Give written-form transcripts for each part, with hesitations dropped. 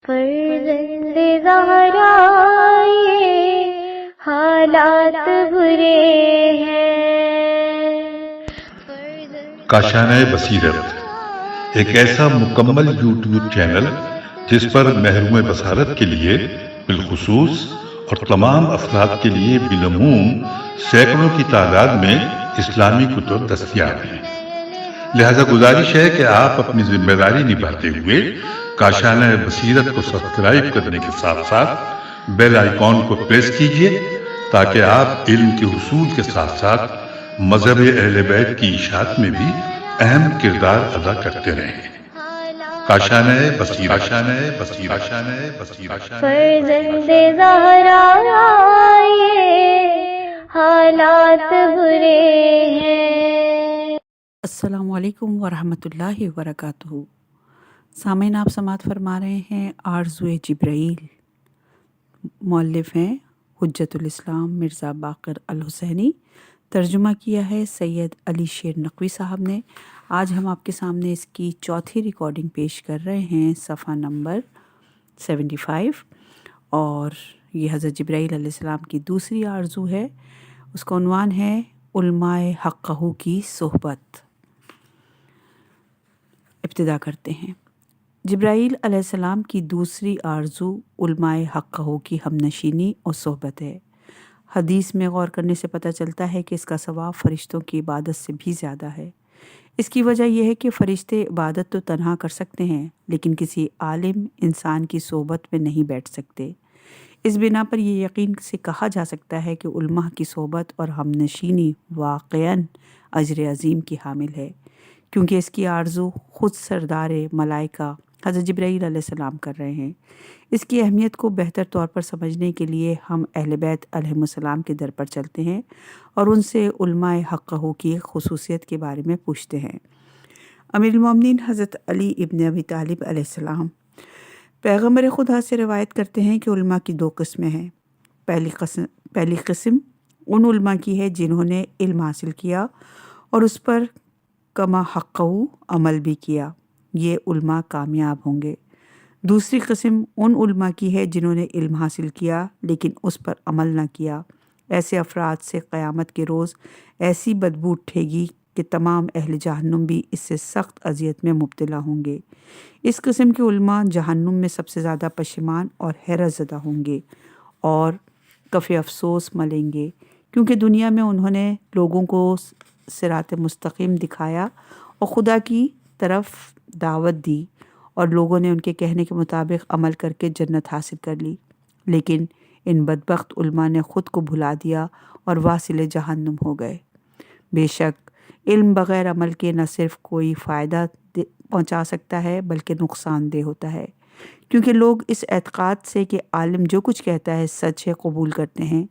فرزند زہرا یہ حالات برے ہیں۔ کاشانۂ بصیرت ایک ایسا مکمل یوٹیوب چینل جس پر محروم بصارت کے لیے بالخصوص اور تمام افراد کے لیے بالعموم سینکڑوں کی تعداد میں اسلامی کتب دستیاب ہیں۔ لہذا گزارش ہے کہ آپ اپنی ذمہ داری نبھاتے ہوئے کاشانۂ بصیرت کو سبسکرائب کرنے کے ساتھ ساتھ بیل آئیکن کو پریس کیجیے تاکہ آپ علم کے حصول کے ساتھ ساتھ مذہب اہل بیت کی اشاعت میں بھی اہم کردار ادا کرتے رہیں۔ کاشانۂ بصیرت، کاشانۂ بصیرت، کاشانۂ بصیرت۔ فرزند زہرا یہ حالات برے ہیں۔ السلام علیکم ورحمۃ اللہ وبرکاتہ۔ سامعین، آپ سماعت فرما رہے ہیں آرزوئے جبرائیل، مؤلف ہیں حجت الاسلام مرزا باقر الحسینی، ترجمہ کیا ہے سید علی شیر نقوی صاحب نے۔ آج ہم آپ کے سامنے اس کی چوتھی ریکارڈنگ پیش کر رہے ہیں، صفحہ نمبر 75، اور یہ حضرت جبرائیل علیہ السلام کی دوسری آرزو ہے۔ اس کا عنوان ہے علماء حقہ کی صحبت۔ ابتدا کرتے ہیں۔ جبرائیل علیہ السلام کی دوسری آرزو علماء حقہ کی ہمنشینی اور صحبت ہے۔ حدیث میں غور کرنے سے پتہ چلتا ہے کہ اس کا ثواب فرشتوں کی عبادت سے بھی زیادہ ہے۔ اس کی وجہ یہ ہے کہ فرشتے عبادت تو تنہا کر سکتے ہیں لیکن کسی عالم انسان کی صحبت میں نہیں بیٹھ سکتے۔ اس بنا پر یہ یقین سے کہا جا سکتا ہے کہ علماء کی صحبت اور ہمنشینی واقعاً اجر عظیم کی حامل ہے، کیونکہ اس کی آرزو خود سردار ملائکہ حضرت جبرائیل علیہ السلام کر رہے ہیں۔ اس کی اہمیت کو بہتر طور پر سمجھنے کے لیے ہم اہل بیت علیہم السلام کے در پر چلتے ہیں اور ان سے علماء حقہ کی خصوصیت کے بارے میں پوچھتے ہیں۔ امیر المومنین حضرت علی ابن ابی طالب علیہ السلام پیغمبر خدا سے روایت کرتے ہیں کہ علماء کی دو قسمیں ہیں۔ پہلی قسم ان علماء کی ہے جنہوں نے علم حاصل کیا اور اس پر کما حقہ عمل بھی کیا، یہ علماء کامیاب ہوں گے۔ دوسری قسم ان علماء کی ہے جنہوں نے علم حاصل کیا لیکن اس پر عمل نہ کیا۔ ایسے افراد سے قیامت کے روز ایسی بدبو اٹھے گی کہ تمام اہل جہنم بھی اس سے سخت اذیت میں مبتلا ہوں گے۔ اس قسم کے علماء جہنم میں سب سے زیادہ پشیمان اور حیرت زدہ ہوں گے اور کف افسوس ملیں گے، کیونکہ دنیا میں انہوں نے لوگوں کو صراط مستقیم دکھایا اور خدا کی طرف دعوت دی اور لوگوں نے ان کے کہنے کے مطابق عمل کر کے جنت حاصل کر لی، لیکن ان بدبخت علماء نے خود کو بھلا دیا اور واصل جہنم ہو گئے۔ بے شک علم بغیر عمل کے نہ صرف کوئی فائدہ پہنچا سکتا ہے بلکہ نقصان دہ ہوتا ہے، کیونکہ لوگ اس اعتقاد سے کہ عالم جو کچھ کہتا ہے سچ ہے قبول کرتے ہیں،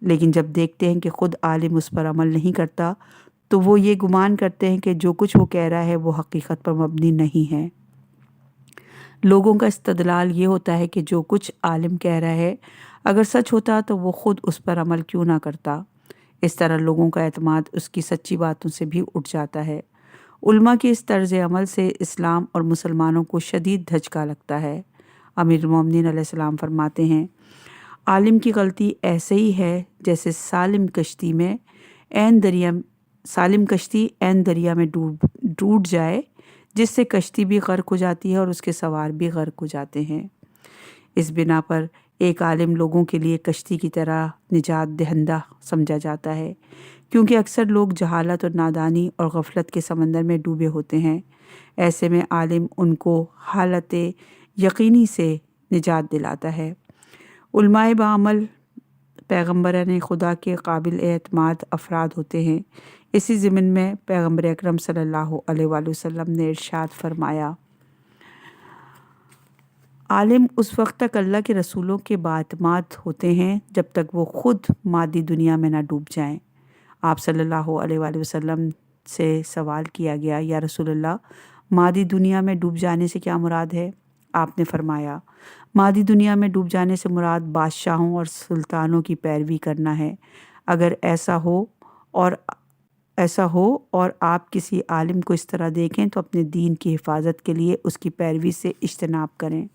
لیکن جب دیکھتے ہیں کہ خود عالم اس پر عمل نہیں کرتا تو وہ یہ گمان کرتے ہیں کہ جو کچھ وہ کہہ رہا ہے وہ حقیقت پر مبنی نہیں ہے۔ لوگوں کا استدلال یہ ہوتا ہے کہ جو کچھ عالم کہہ رہا ہے اگر سچ ہوتا تو وہ خود اس پر عمل کیوں نہ کرتا۔ اس طرح لوگوں کا اعتماد اس کی سچی باتوں سے بھی اٹھ جاتا ہے۔ علماء کی اس طرز عمل سے اسلام اور مسلمانوں کو شدید دھچکا لگتا ہے۔ امیر المومنین علیہ السلام فرماتے ہیں، عالم کی غلطی ایسے ہی ہے جیسے سالم کشتی عین دریا میں ڈوب جائے، جس سے کشتی بھی غرق ہو جاتی ہے اور اس کے سوار بھی غرق ہو جاتے ہیں۔ اس بنا پر ایک عالم لوگوں کے لیے کشتی کی طرح نجات دہندہ سمجھا جاتا ہے، کیونکہ اکثر لوگ جہالت اور نادانی اور غفلت کے سمندر میں ڈوبے ہوتے ہیں۔ ایسے میں عالم ان کو حالت یقینی سے نجات دلاتا ہے۔ علماء بعمل پیغمبران خدا کے قابل اعتماد افراد ہوتے ہیں۔ اسی ضمن میں پیغمبر اکرم صلی اللہ علیہ وآلہ وسلم نے ارشاد فرمایا، عالم اس وقت تک اللہ کے رسولوں کے باعتماد ہوتے ہیں جب تک وہ خود مادی دنیا میں نہ ڈوب جائیں۔ آپ صلی اللہ علیہ وآلہ وسلم سے سوال کیا گیا، یا رسول اللہ، مادی دنیا میں ڈوب جانے سے کیا مراد ہے؟ آپ نے فرمایا، مادی دنیا میں ڈوب جانے سے مراد بادشاہوں اور سلطانوں کی پیروی کرنا ہے۔ اگر ایسا ہو اور آپ کسی عالم کو اس طرح دیکھیں تو اپنے دین کی حفاظت کے لیے اس کی پیروی سے اجتناب کریں۔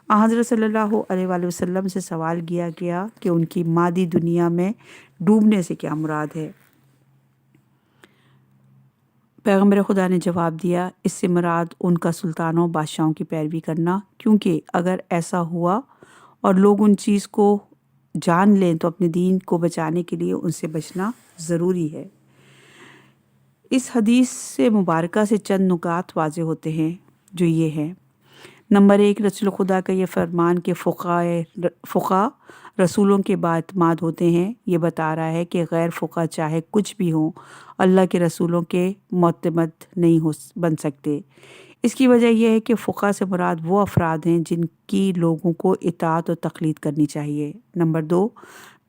حضرت صلی اللہ علیہ وآلہ وسلم سے سوال کیا گیا کہ ان کی مادی دنیا میں ڈوبنے سے کیا مراد ہے۔ پیغمبر خدا نے جواب دیا، اس سے مراد ان کا سلطانوں بادشاہوں کی پیروی کرنا، کیونکہ اگر ایسا ہوا اور لوگ ان چیز کو جان لیں تو اپنے دین کو بچانے کے لیے ان سے بچنا ضروری ہے۔ اس حدیث سے مبارکہ سے چند نکات واضح ہوتے ہیں جو یہ ہیں۔ نمبر 1، رسول خدا کا یہ فرمان کہ فقہ رسولوں کے باعتماد ہوتے ہیں، یہ بتا رہا ہے کہ غیر فقہ چاہے کچھ بھی ہوں اللہ کے رسولوں کے معتمد نہیں بن سکتے۔ اس کی وجہ یہ ہے کہ فقہ سے مراد وہ افراد ہیں جن کی لوگوں کو اطاعت و تقلید کرنی چاہیے۔ نمبر 2،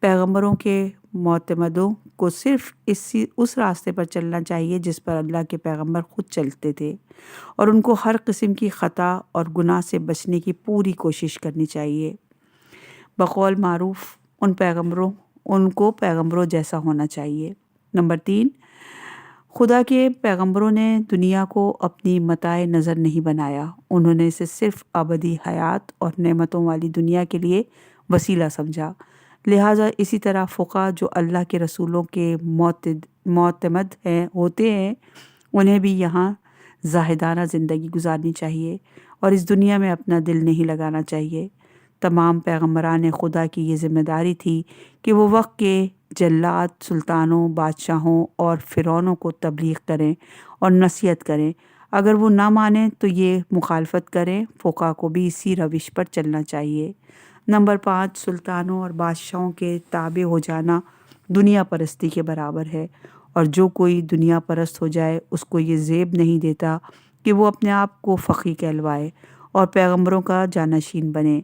پیغمبروں کے معتمدوں کو صرف اس راستے پر چلنا چاہیے جس پر اللہ کے پیغمبر خود چلتے تھے، اور ان کو ہر قسم کی خطا اور گناہ سے بچنے کی پوری کوشش کرنی چاہیے۔ بقول معروف ان کو پیغمبروں جیسا ہونا چاہیے۔ نمبر 3، خدا کے پیغمبروں نے دنیا کو اپنی متاع نظر نہیں بنایا، انہوں نے اسے صرف ابدی حیات اور نعمتوں والی دنیا کے لیے وسیلہ سمجھا۔ لہٰذا اسی طرح فقہ جو اللہ کے رسولوں کے معتمد ہوتے ہیں، انہیں بھی یہاں زاہدانہ زندگی گزارنی چاہیے اور اس دنیا میں اپنا دل نہیں لگانا چاہیے۔ تمام پیغمبران خدا کی یہ ذمہ داری تھی کہ وہ وقت کے جلاد سلطانوں، بادشاہوں اور فرعونوں کو تبلیغ کریں اور نصیحت کریں۔ اگر وہ نہ مانیں تو یہ مخالفت کریں۔ فقہ کو بھی اسی روش پر چلنا چاہیے۔ نمبر 5، سلطانوں اور بادشاہوں کے تابع ہو جانا دنیا پرستی کے برابر ہے، اور جو کوئی دنیا پرست ہو جائے اس کو یہ زیب نہیں دیتا کہ وہ اپنے آپ کو فقیہ کہلوائے اور پیغمبروں کا جانشین بنے۔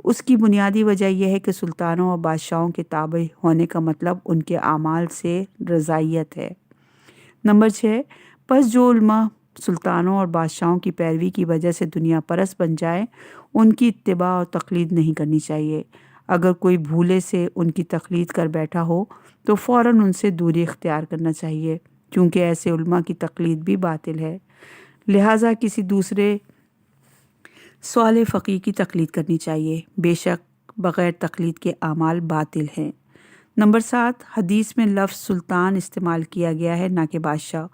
اس کی بنیادی وجہ یہ ہے کہ سلطانوں اور بادشاہوں کے تابع ہونے کا مطلب ان کے اعمال سے رضائیت ہے۔ نمبر 6، پس جو علماء سلطانوں اور بادشاہوں کی پیروی کی وجہ سے دنیا پرست بن جائیں، ان کی اتباع اور تقلید نہیں کرنی چاہیے۔ اگر کوئی بھولے سے ان کی تقلید کر بیٹھا ہو تو فوراً ان سے دوری اختیار کرنا چاہیے، کیونکہ ایسے علماء کی تقلید بھی باطل ہے۔ لہٰذا کسی دوسرے صالح فقیہ کی تقلید کرنی چاہیے، بے شک بغیر تقلید کے اعمال باطل ہیں۔ نمبر 7، حدیث میں لفظ سلطان استعمال کیا گیا ہے نہ کہ بادشاہ۔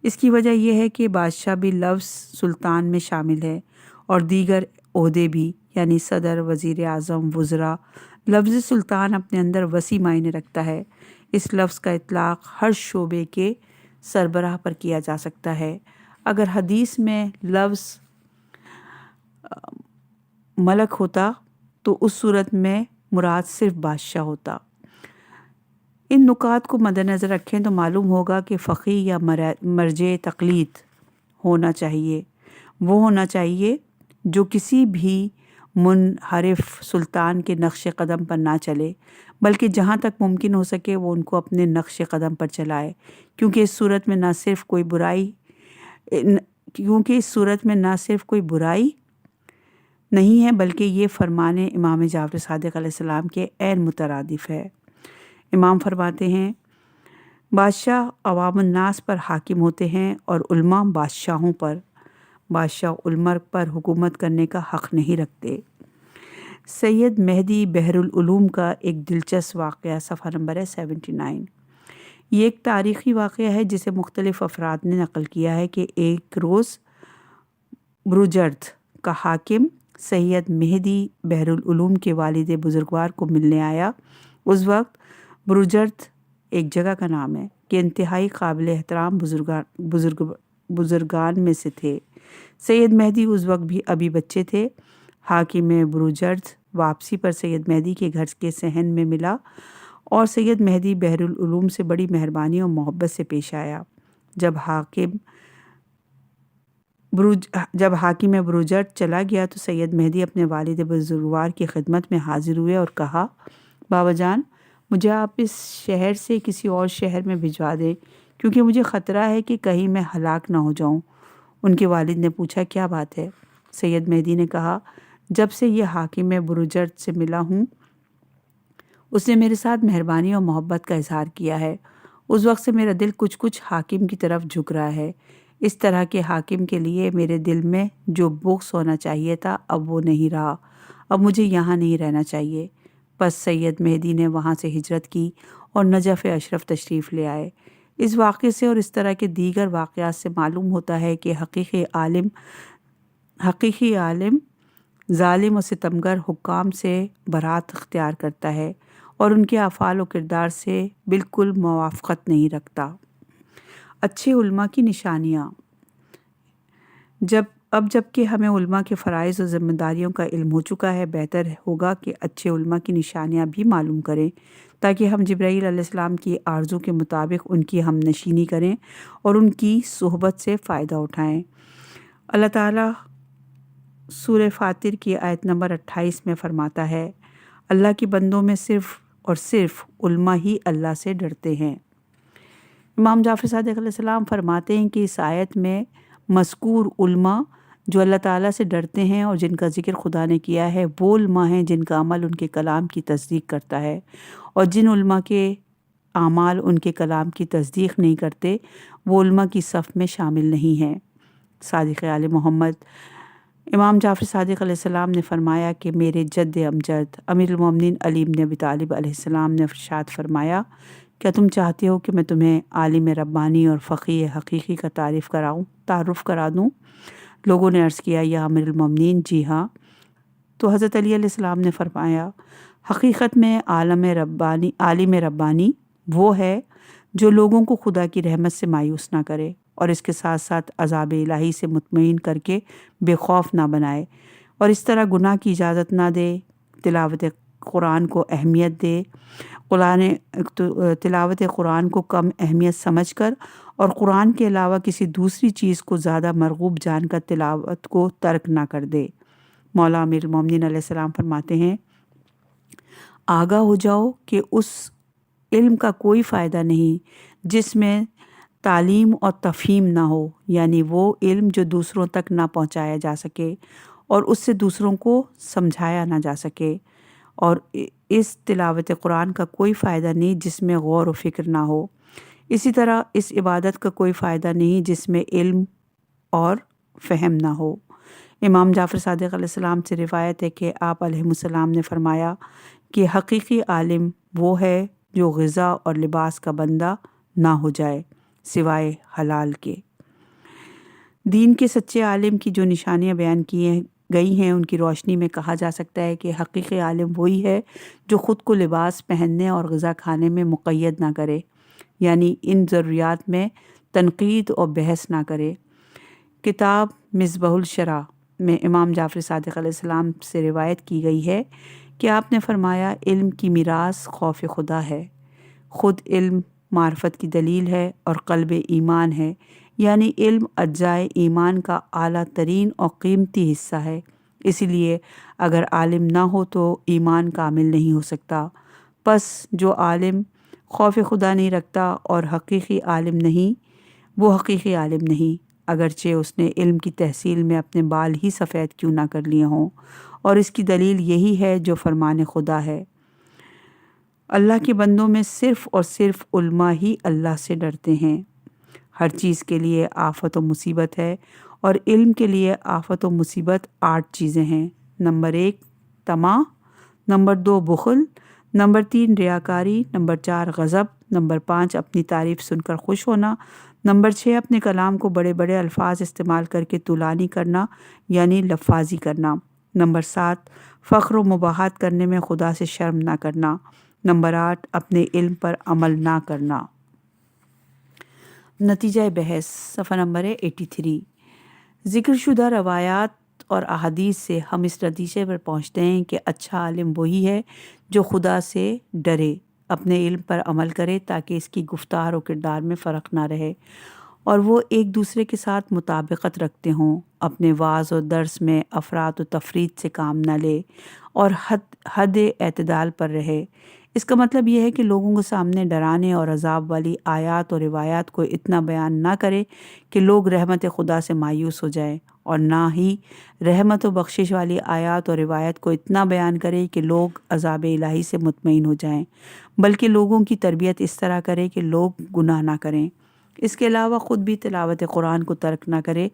اس کی وجہ یہ ہے کہ بادشاہ بھی لفظ سلطان میں شامل ہے اور دیگر عہدے بھی، یعنی صدر، وزیر اعظم، وزراء۔ لفظ سلطان اپنے اندر وسیع معنی رکھتا ہے۔ اس لفظ کا اطلاق ہر شعبے کے سربراہ پر کیا جا سکتا ہے۔ اگر حدیث میں لفظ ملک ہوتا تو اس صورت میں مراد صرف بادشاہ ہوتا۔ ان نکات کو مد نظر رکھیں تو معلوم ہوگا کہ فقیہ یا مرجع تقلید ہونا چاہیے وہ ہونا چاہیے جو کسی بھی منحرف سلطان کے نقش قدم پر نہ چلے، بلکہ جہاں تک ممکن ہو سکے وہ ان کو اپنے نقش قدم پر چلائے، کیونکہ اس صورت میں نہ صرف کوئی برائی نہیں ہے بلکہ یہ فرمان امام جعفر صادق علیہ السلام کے عین مترادف ہے۔ امام فرماتے ہیں، بادشاہ عوام الناس پر حاکم ہوتے ہیں اور علماء بادشاہوں پر۔ بادشاہ علماء پر حکومت کرنے کا حق نہیں رکھتے۔ سید مہدی بحر العلوم کا ایک دلچسپ واقعہ، صفحہ نمبر ہے 79۔ یہ ایک تاریخی واقعہ ہے جسے مختلف افراد نے نقل کیا ہے کہ ایک روز بروجرد کا حاکم سید مہدی بحر العلوم کے والد بزرگوار کو ملنے آیا۔ اس وقت بروجرد ایک جگہ کا نام ہے کہ انتہائی قابل احترام بزرگان میں سے تھے۔ سید مہدی اس وقت بھی ابھی بچے تھے۔ حاکم بروجرد واپسی پر سید مہدی کے گھر کے صحن میں ملا اور سید مہدی بحر العلوم سے بڑی مہربانی اور محبت سے پیش آیا۔ جب حاکم بروجرد چلا گیا تو سید مہدی اپنے والد بزرگوار کی خدمت میں حاضر ہوئے اور کہا، بابا جان، مجھے آپ اس شہر سے کسی اور شہر میں بھجوا دیں کیونکہ مجھے خطرہ ہے کہ کہیں میں ہلاک نہ ہو جاؤں۔ ان کے والد نے پوچھا، کیا بات ہے؟ سید مہدی نے کہا، جب سے یہ حاکم بروجرد سے ملا ہوں اس نے میرے ساتھ مہربانی اور محبت کا اظہار کیا ہے۔ اس وقت سے میرا دل کچھ حاکم کی طرف جھک رہا ہے۔ اس طرح کے حاکم کے لیے میرے دل میں جو بغض ہونا چاہیے تھا اب وہ نہیں رہا۔ اب مجھے یہاں نہیں رہنا چاہیے۔ پس سید مہدی نے وہاں سے ہجرت کی اور نجف اشرف تشریف لے آئے۔ اس واقعے سے اور اس طرح کے دیگر واقعات سے معلوم ہوتا ہے کہ حقیقی عالم ظالم و ستمگر حکام سے برات اختیار کرتا ہے اور ان کے افعال و کردار سے بالکل موافقت نہیں رکھتا۔ اچھے علماء کی نشانیاں۔ جب کہ ہمیں علماء کے فرائض و ذمہ داریوں کا علم ہو چکا ہے، بہتر ہوگا کہ اچھے علماء کی نشانیاں بھی معلوم کریں تاکہ ہم جبرائیل علیہ السلام کی آرزو کے مطابق ان کی ہم نشینی کریں اور ان کی صحبت سے فائدہ اٹھائیں۔ اللہ تعالیٰ سورہ فاطر کی آیت نمبر 28 میں فرماتا ہے، اللہ کے بندوں میں صرف اور صرف علماء ہی اللہ سے ڈرتے ہیں۔ امام جعفر صادق علیہ السلام فرماتے ہیں کہ اس آیت میں مذکور علماء جو اللہ تعالیٰ سے ڈرتے ہیں اور جن کا ذکر خدا نے کیا ہے، وہ علماء ہیں جن کا عمل ان کے کلام کی تصدیق کرتا ہے، اور جن علماء کے اعمال ان کے کلام کی تصدیق نہیں کرتے وہ علماء کی صف میں شامل نہیں ہیں۔ صادق آل محمد امام جعفر صادق علیہ السلام نے فرمایا کہ میرے جد امجد امیر المومنین علی بن ابی طالب علیہ السلام نے ارشاد فرمایا، کیا تم چاہتے ہو کہ میں تمہیں عالم ربانی اور فقیہ حقیقی کا تعارف کرا دوں؟ لوگوں نے عرض کیا، یا امیر المومنین، جی ہاں۔ تو حضرت علی علیہ السلام نے فرمایا، حقیقت میں عالم ربانی وہ ہے جو لوگوں کو خدا کی رحمت سے مایوس نہ کرے اور اس کے ساتھ ساتھ عذاب الہی سے مطمئن کر کے بے خوف نہ بنائے، اور اس طرح گناہ کی اجازت نہ دے، تلاوت قرآن کو اہمیت دے، تلاوت قرآن کو کم اہمیت سمجھ کر اور قرآن کے علاوہ کسی دوسری چیز کو زیادہ مرغوب جان کر تلاوت کو ترک نہ کر دے۔ مولا امیر المومنین علیہ السلام فرماتے ہیں، آگاہ ہو جاؤ کہ اس علم کا کوئی فائدہ نہیں جس میں تعلیم اور تفہیم نہ ہو، یعنی وہ علم جو دوسروں تک نہ پہنچایا جا سکے اور اس سے دوسروں کو سمجھایا نہ جا سکے، اور اس تلاوت قرآن کا کوئی فائدہ نہیں جس میں غور و فکر نہ ہو۔ اسی طرح اس عبادت کا کوئی فائدہ نہیں جس میں علم اور فہم نہ ہو۔ امام جعفر صادق علیہ السلام سے روایت ہے کہ آپ علیہ السلام نے فرمایا کہ حقیقی عالم وہ ہے جو غذا اور لباس کا بندہ نہ ہو جائے سوائے حلال کے۔ دین کے سچے عالم کی جو نشانیاں بیان کی گئی ہیں ان کی روشنی میں کہا جا سکتا ہے کہ حقیقی عالم وہی ہے جو خود کو لباس پہننے اور غذا کھانے میں مقید نہ کرے، یعنی ان ضروریات میں تنقید اور بحث نہ کرے۔ کتاب مصباح الشرع میں امام جعفر صادق علیہ السلام سے روایت کی گئی ہے کہ آپ نے فرمایا، علم کی میراث خوف خدا ہے، خود علم معرفت کی دلیل ہے اور قلب ایمان ہے، یعنی علم اجزائے ایمان کا اعلیٰ ترین اور قیمتی حصہ ہے، اسی لیے اگر عالم نہ ہو تو ایمان کامل نہیں ہو سکتا۔ پس جو عالم خوف خدا نہیں رکھتا اور حقیقی عالم نہیں، وہ حقیقی عالم نہیں، اگرچہ اس نے علم کی تحصیل میں اپنے بال ہی سفید کیوں نہ کر لیے ہوں، اور اس کی دلیل یہی ہے جو فرمان خدا ہے۔ اللہ کے بندوں میں صرف اور صرف علماء ہی اللہ سے ڈرتے ہیں۔ ہر چیز کے لیے آفت و مصیبت ہے، اور علم کے لیے آفت و مصیبت 8 چیزیں ہیں۔ نمبر 1 طمع، نمبر 2 بخل، نمبر 3 ریاکاری، نمبر 4 غضب، نمبر 5 اپنی تعریف سن کر خوش ہونا، نمبر 6 اپنے کلام کو بڑے بڑے الفاظ استعمال کر کے طولانی کرنا یعنی لفاظی کرنا، نمبر 7 فخر و مباحات کرنے میں خدا سے شرم نہ کرنا، نمبر 8 اپنے علم پر عمل نہ کرنا۔ نتیجہ بحث صفحہ نمبر 83۔ ذکر شدہ روایات اور احادیث سے ہم اس نتیجے پر پہنچتے ہیں کہ اچھا عالم وہی ہے جو خدا سے ڈرے، اپنے علم پر عمل کرے تاکہ اس کی گفتار و کردار میں فرق نہ رہے اور وہ ایک دوسرے کے ساتھ مطابقت رکھتے ہوں، اپنے وعظ و درس میں افراط و تفریط سے کام نہ لے اور حد اعتدال پر رہے۔ اس کا مطلب یہ ہے کہ لوگوں کے سامنے ڈرانے اور عذاب والی آیات اور روایات کو اتنا بیان نہ کرے کہ لوگ رحمت خدا سے مایوس ہو جائیں، اور نہ ہی رحمت و بخشش والی آیات اور روایت کو اتنا بیان کرے کہ لوگ عذاب الہی سے مطمئن ہو جائیں، بلکہ لوگوں کی تربیت اس طرح کرے کہ لوگ گناہ نہ کریں۔ اس کے علاوہ خود بھی تلاوت قرآن کو ترک نہ کرے،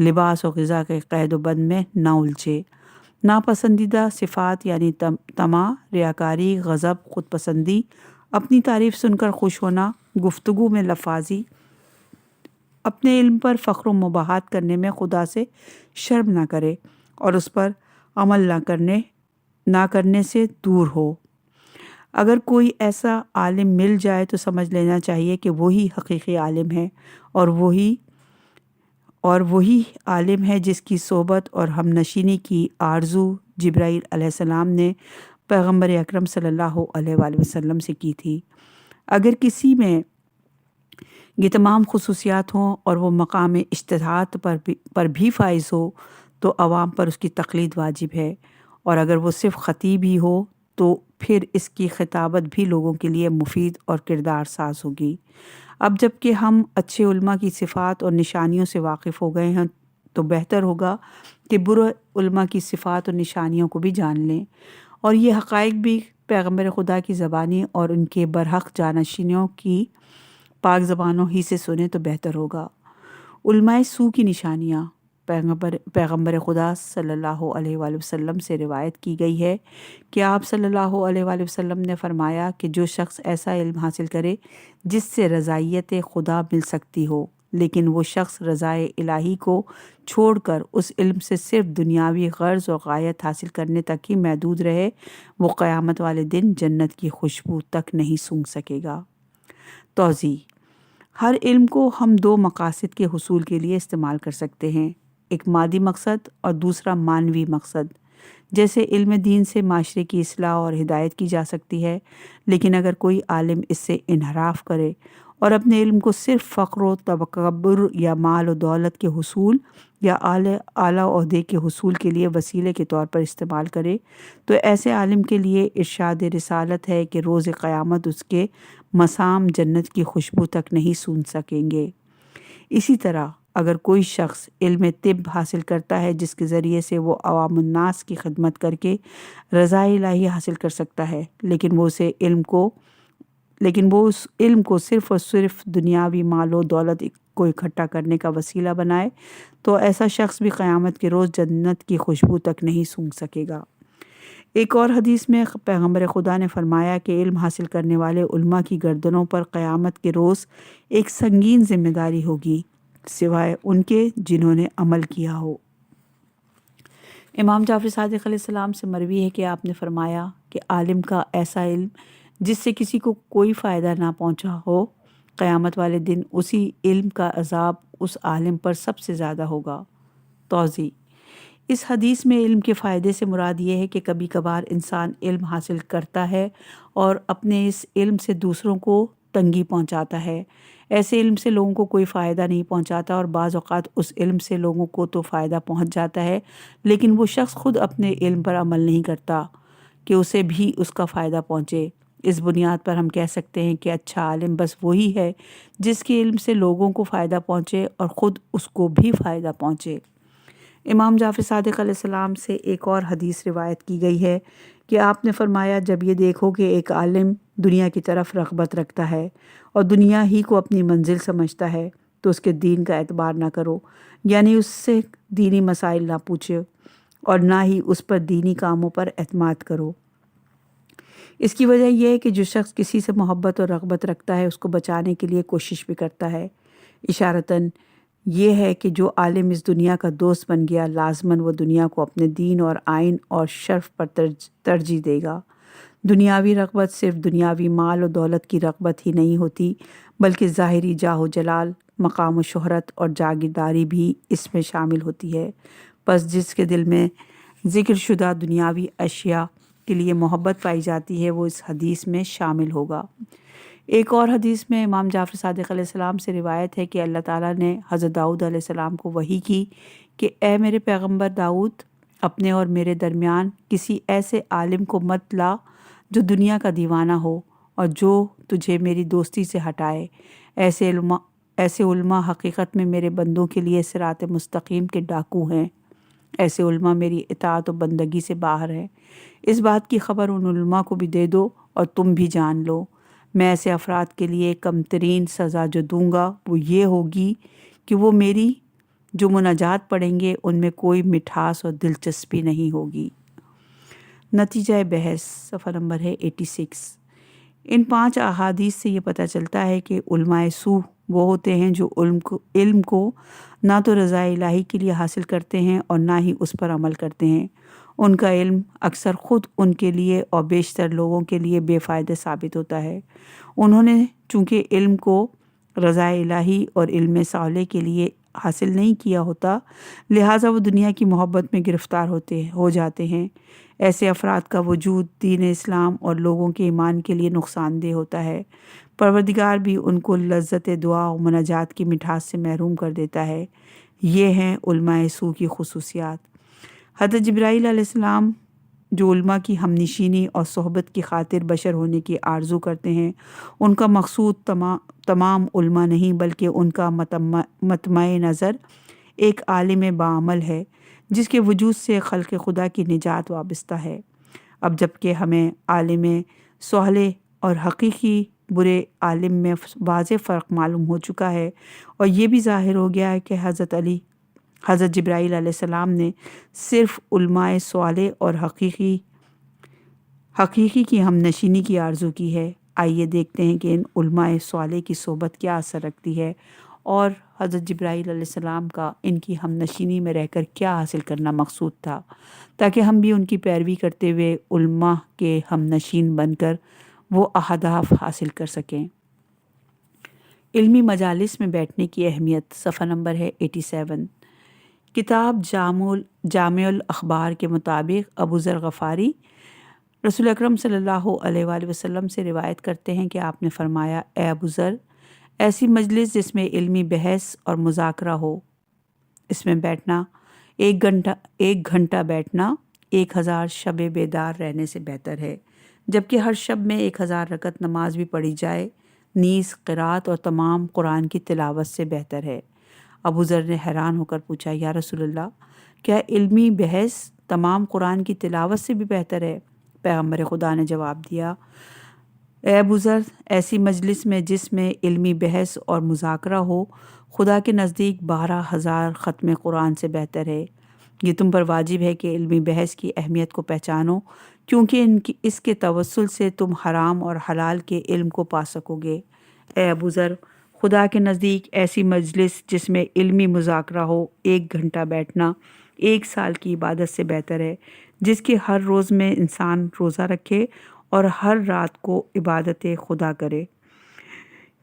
لباس و غذا کے قید و بند میں نہ الجھے، ناپسندیدہ صفات یعنی طمع، ریاکاری، غضب، خود پسندی، اپنی تعریف سن کر خوش ہونا، گفتگو میں لفاظی، اپنے علم پر فخر و مباحات کرنے میں خدا سے شرم نہ کرے اور اس پر عمل نہ کرنے سے دور ہو۔ اگر کوئی ایسا عالم مل جائے تو سمجھ لینا چاہیے کہ وہی حقیقی عالم ہے اور وہی عالم ہے جس کی صحبت اور ہم نشینی کی آرزو جبرائیل علیہ السلام نے پیغمبر اکرم صلی اللہ علیہ وآلہ وسلم سے کی تھی۔ اگر کسی میں یہ تمام خصوصیات ہوں اور وہ مقام اجتہاد پر بھی فائز ہو تو عوام پر اس کی تقلید واجب ہے، اور اگر وہ صرف خطیب ہی ہو تو پھر اس کی خطابت بھی لوگوں کے لیے مفید اور کردار ساز ہوگی۔ اب جب کہ ہم اچھے علماء کی صفات اور نشانیوں سے واقف ہو گئے ہیں تو بہتر ہوگا کہ برے علماء کی صفات اور نشانیوں کو بھی جان لیں، اور یہ حقائق بھی پیغمبر خدا کی زبانی اور ان کے برحق جانشینوں کی پاک زبانوں ہی سے سنیں تو بہتر ہوگا۔ علماء سو کی نشانیاں پیغمبر خدا صلی اللہ علیہ وآلہ وسلم سے روایت کی گئی ہے کہ آپ صلی اللہ علیہ وآلہ وسلم نے فرمایا کہ جو شخص ایسا علم حاصل کرے جس سے رضائیت خدا مل سکتی ہو، لیکن وہ شخص رضائے الہی کو چھوڑ کر اس علم سے صرف دنیاوی غرض اور غایت حاصل کرنے تک ہی محدود رہے، وہ قیامت والے دن جنت کی خوشبو تک نہیں سونگھ سکے گا۔ توضیح: ہر علم کو ہم دو مقاصد کے حصول کے لیے استعمال کر سکتے ہیں، ایک مادی مقصد اور دوسرا معنوی مقصد۔ جیسے علم دین سے معاشرے کی اصلاح اور ہدایت کی جا سکتی ہے، لیکن اگر کوئی عالم اس سے انحراف کرے اور اپنے علم کو صرف فخر و تکبر یا مال و دولت کے حصول یا اعلیٰ عہدے کے حصول کے لیے وسیلے کے طور پر استعمال کرے تو ایسے عالم کے لیے ارشاد رسالت ہے کہ روز قیامت اس کے مسام جنت کی خوشبو تک نہیں سونگھ سکیں گے۔ اسی طرح اگر کوئی شخص علم طب حاصل کرتا ہے جس کے ذریعے سے وہ عوام الناس کی خدمت کر کے رضا الہی حاصل کر سکتا ہے، لیکن وہ اس علم کو صرف اور صرف دنیاوی مال و دولت کو اکٹھا کرنے کا وسیلہ بنائے تو ایسا شخص بھی قیامت کے روز جنت کی خوشبو تک نہیں سونگھ سکے گا۔ ایک اور حدیث میں پیغمبر خدا نے فرمایا کہ علم حاصل کرنے والے علماء کی گردنوں پر قیامت کے روز ایک سنگین ذمہ داری ہوگی سوائے ان کے جنہوں نے عمل کیا ہو۔ امام جعفر صادق علیہ السلام سے مروی ہے کہ آپ نے فرمایا کہ عالم کا ایسا علم جس سے کسی کو کوئی فائدہ نہ پہنچا ہو، قیامت والے دن اسی علم کا عذاب اس عالم پر سب سے زیادہ ہوگا۔ توضیح: اس حدیث میں علم کے فائدے سے مراد یہ ہے کہ کبھی کبھار انسان علم حاصل کرتا ہے اور اپنے اس علم سے دوسروں کو تنگی پہنچاتا ہے۔ ایسے علم سے لوگوں کو کوئی فائدہ نہیں پہنچاتا اور بعض اوقات اس علم سے لوگوں کو تو فائدہ پہنچ جاتا ہے، لیکن وہ شخص خود اپنے علم پر عمل نہیں کرتا کہ اسے بھی اس کا فائدہ پہنچے۔ اس بنیاد پر ہم کہہ سکتے ہیں کہ اچھا عالم بس وہی ہے جس کے علم سے لوگوں کو فائدہ پہنچے اور خود اس کو بھی فائدہ پہنچے۔ امام جعفر صادق علیہ السلام سے ایک اور حدیث روایت کی گئی ہے کہ آپ نے فرمایا، جب یہ دیکھو کہ ایک عالم دنیا کی طرف رغبت رکھتا ہے اور دنیا ہی کو اپنی منزل سمجھتا ہے تو اس کے دین کا اعتبار نہ کرو، یعنی اس سے دینی مسائل نہ پوچھو اور نہ ہی اس پر دینی کاموں پر اعتماد کرو۔ اس کی وجہ یہ ہے کہ جو شخص کسی سے محبت اور رغبت رکھتا ہے اس کو بچانے کے لیے کوشش بھی کرتا ہے۔ اشارتاً یہ ہے کہ جو عالم اس دنیا کا دوست بن گیا لازماً وہ دنیا کو اپنے دین اور آئین اور شرف پر ترجیح دے گا۔ دنیاوی رغبت صرف دنیاوی مال و دولت کی رغبت ہی نہیں ہوتی، بلکہ ظاہری جاہ و جلال، مقام و شہرت اور جاگیرداری بھی اس میں شامل ہوتی ہے۔ پس جس کے دل میں ذکر شدہ دنیاوی اشیاء کے لیے محبت پائی جاتی ہے وہ اس حدیث میں شامل ہوگا۔ ایک اور حدیث میں امام جعفر صادق علیہ السلام سے روایت ہے کہ اللہ تعالیٰ نے حضرت داؤد علیہ السلام کو وحی کی کہ اے میرے پیغمبر داؤد، اپنے اور میرے درمیان کسی ایسے عالم کو مت لا جو دنیا کا دیوانہ ہو اور جو تجھے میری دوستی سے ہٹائے۔ ایسے علماء حقیقت میں میرے بندوں کے لیے صراط مستقیم کے ڈاکو ہیں۔ ایسے علماء میری اطاعت و بندگی سے باہر ہیں۔ اس بات کی خبر ان علماء کو بھی دے دو اور تم بھی جان لو، میں ایسے افراد کے لیے کم ترین سزا جو دوں گا وہ یہ ہوگی کہ وہ میری جو مناجات پڑھیں گے ان میں کوئی مٹھاس اور دلچسپی نہیں ہوگی۔ نتیجہ بحث صفحہ نمبر ہے 86۔ ان 5 احادیث سے یہ پتہ چلتا ہے کہ علماء سو وہ ہوتے ہیں جو علم کو نہ تو رضا الہی کے لیے حاصل کرتے ہیں اور نہ ہی اس پر عمل کرتے ہیں۔ ان کا علم اکثر خود ان کے لیے اور بیشتر لوگوں کے لیے بے فائدہ ثابت ہوتا ہے۔ انہوں نے چونکہ علم کو رضا الہی اور علم صالح کے لیے حاصل نہیں کیا ہوتا، لہٰذا وہ دنیا کی محبت میں گرفتار ہو جاتے ہیں۔ ایسے افراد کا وجود دین اسلام اور لوگوں کے ایمان کے لیے نقصان دہ ہوتا ہے۔ پروردگار بھی ان کو لذت دعا و مناجات کی مٹھاس سے محروم کر دیتا ہے۔ یہ ہیں علماء سو کی خصوصیات۔ حضرت جبرائیل علیہ السلام جو علماء کی ہمنشینی اور صحبت کی خاطر بشر ہونے کی آرزو کرتے ہیں، ان کا مقصود تمام علماء نہیں بلکہ ان کا مطمع نظر ایک عالم باعمل ہے جس کے وجود سے خلق خدا کی نجات وابستہ ہے۔ اب جبکہ ہمیں عالم صالح اور حقیقی برے عالم میں واضح فرق معلوم ہو چکا ہے، اور یہ بھی ظاہر ہو گیا ہے کہ حضرت جبرائیل علیہ السلام نے صرف علماء صالح اور حقیقی کی ہم نشینی کی آرزو کی ہے۔ آئیے دیکھتے ہیں کہ ان علماء صالح کی صحبت کیا اثر رکھتی ہے اور حضرت جبرائیل علیہ السلام کا ان کی ہم نشینی میں رہ کر کیا حاصل کرنا مقصود تھا، تاکہ ہم بھی ان کی پیروی کرتے ہوئے علماء کے ہم نشین بن کر وہ اہداف حاصل کر سکیں۔ علمی مجالس میں بیٹھنے کی اہمیت صفحہ نمبر ہے 87۔ کتاب جامع الاخبار کے مطابق ابو ذر غفاری رسول اکرم صلی اللہ علیہ وآلہ وسلم سے روایت کرتے ہیں کہ آپ نے فرمایا، اے ابو ذر، ایسی مجلس جس میں علمی بحث اور مذاکرہ ہو، اس میں بیٹھنا 1 گھنٹہ بیٹھنا 1000 شب بیدار رہنے سے بہتر ہے، جبکہ ہر شب میں 1000 رکعت نماز بھی پڑھی جائے نیز قرات اور تمام قرآن کی تلاوت سے بہتر ہے۔ ابو ذر نے حیران ہو کر پوچھا، یا رسول اللہ، کیا علمی بحث تمام قرآن کی تلاوت سے بھی بہتر ہے؟ پیغمبر خدا نے جواب دیا، اے ابو ذر، ایسی مجلس میں جس میں علمی بحث اور مذاکرہ ہو خدا کے نزدیک 12,000 ختم قرآن سے بہتر ہے۔ یہ تم پر واجب ہے کہ علمی بحث کی اہمیت کو پہچانو، کیونکہ اس کے توسل سے تم حرام اور حلال کے علم کو پا سکو گے۔ اے ابو ذر، خدا کے نزدیک ایسی مجلس جس میں علمی مذاکرہ ہو 1 گھنٹہ بیٹھنا 1 سال کی عبادت سے بہتر ہے، جس کی ہر روز میں انسان روزہ رکھے اور ہر رات کو عبادت خدا کرے۔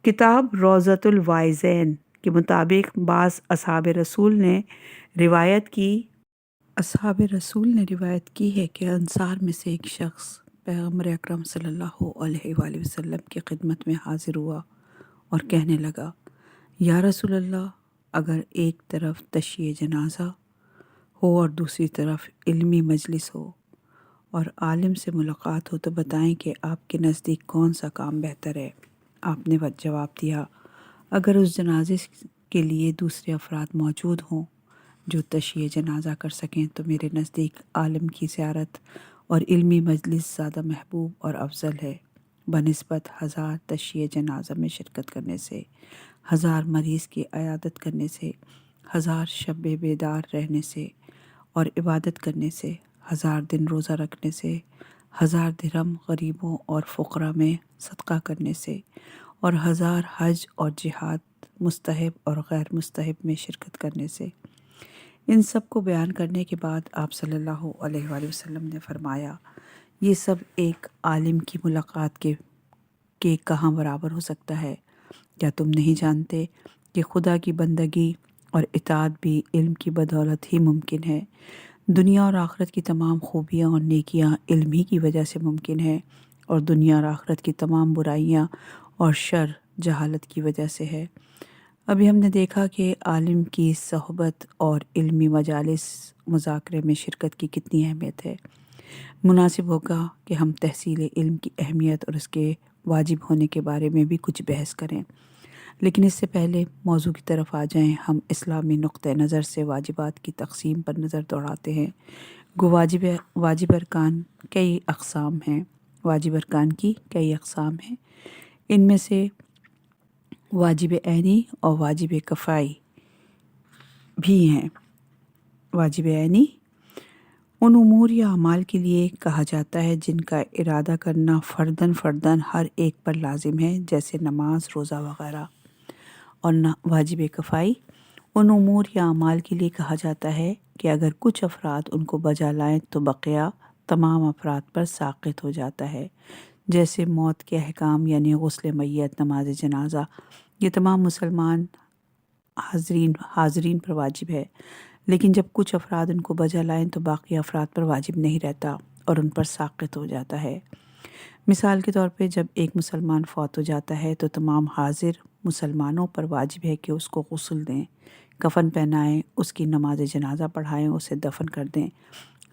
کتاب روضۃ الواعظین کے مطابق بعض اصحاب رسول نے روایت کی ہے کہ انصار میں سے ایک شخص پیغمبر اکرم صلی اللہ علیہ وآلہ وسلم کی خدمت میں حاضر ہوا اور کہنے لگا، یا رسول اللہ، اگر ایک طرف تشییع جنازہ ہو اور دوسری طرف علمی مجلس ہو اور عالم سے ملاقات ہو تو بتائیں کہ آپ کے نزدیک کون سا کام بہتر ہے؟ آپ نے جواب دیا، اگر اس جنازے کے لیے دوسرے افراد موجود ہوں جو تشییع جنازہ کر سکیں تو میرے نزدیک عالم کی زیارت اور علمی مجلس زیادہ محبوب اور افضل ہے، بنسبت 1000 تشییع جنازہ میں شرکت کرنے سے، 1000 مریض کی عیادت کرنے سے، 1000 شب بیدار رہنے سے اور عبادت کرنے سے، 1000 دن روزہ رکھنے سے، 1000 درہم غریبوں اور فقراء میں صدقہ کرنے سے، اور 1000 حج اور جہاد مستحب اور غیر مستحب میں شرکت کرنے سے۔ ان سب کو بیان کرنے کے بعد آپ صلی اللہ علیہ وآلہ وسلم نے فرمایا، یہ سب ایک عالم کی ملاقات کے کہاں برابر ہو سکتا ہے؟ کیا تم نہیں جانتے کہ خدا کی بندگی اور اطاعت بھی علم کی بدولت ہی ممکن ہے؟ دنیا اور آخرت کی تمام خوبیاں اور نیکیاں علم ہی کی وجہ سے ممکن ہے، اور دنیا اور آخرت کی تمام برائیاں اور شر جہالت کی وجہ سے ہے۔ ابھی ہم نے دیکھا کہ عالم کی صحبت اور علمی مجالس مذاکرے میں شرکت کی کتنی اہمیت ہے۔ مناسب ہوگا کہ ہم تحصیل علم کی اہمیت اور اس کے واجب ہونے کے بارے میں بھی کچھ بحث کریں، لیکن اس سے پہلے موضوع کی طرف آ جائیں۔ ہم اسلامی نقطہ نظر سے واجبات کی تقسیم پر نظر دوڑاتے ہیں۔ واجب ارکان کئی اقسام ہیں۔ واجب ارکان کی کئی اقسام ہیں، ان میں سے واجب عینی اور واجب کفائی بھی ہیں۔ واجب عینی ان امور یا اعمال کے لیے کہا جاتا ہے جن کا ارادہ کرنا فرداً فرداً ہر ایک پر لازم ہے، جیسے نماز، روزہ وغیرہ، اور واجب کفائی ان امور یا اعمال کے لیے کہا جاتا ہے کہ اگر کچھ افراد ان کو بجا لائیں تو بقیہ تمام افراد پر ساقط ہو جاتا ہے، جیسے موت کے احکام یعنی غسل میت، نماز جنازہ، یہ تمام مسلمان حاضرین پر واجب ہے، لیکن جب کچھ افراد ان کو بجا لائیں تو باقی افراد پر واجب نہیں رہتا اور ان پر ساقط ہو جاتا ہے۔ مثال کے طور پہ جب ایک مسلمان فوت ہو جاتا ہے تو تمام حاضر مسلمانوں پر واجب ہے کہ اس کو غسل دیں، کفن پہنائیں، اس کی نماز جنازہ پڑھائیں، اسے دفن کر دیں،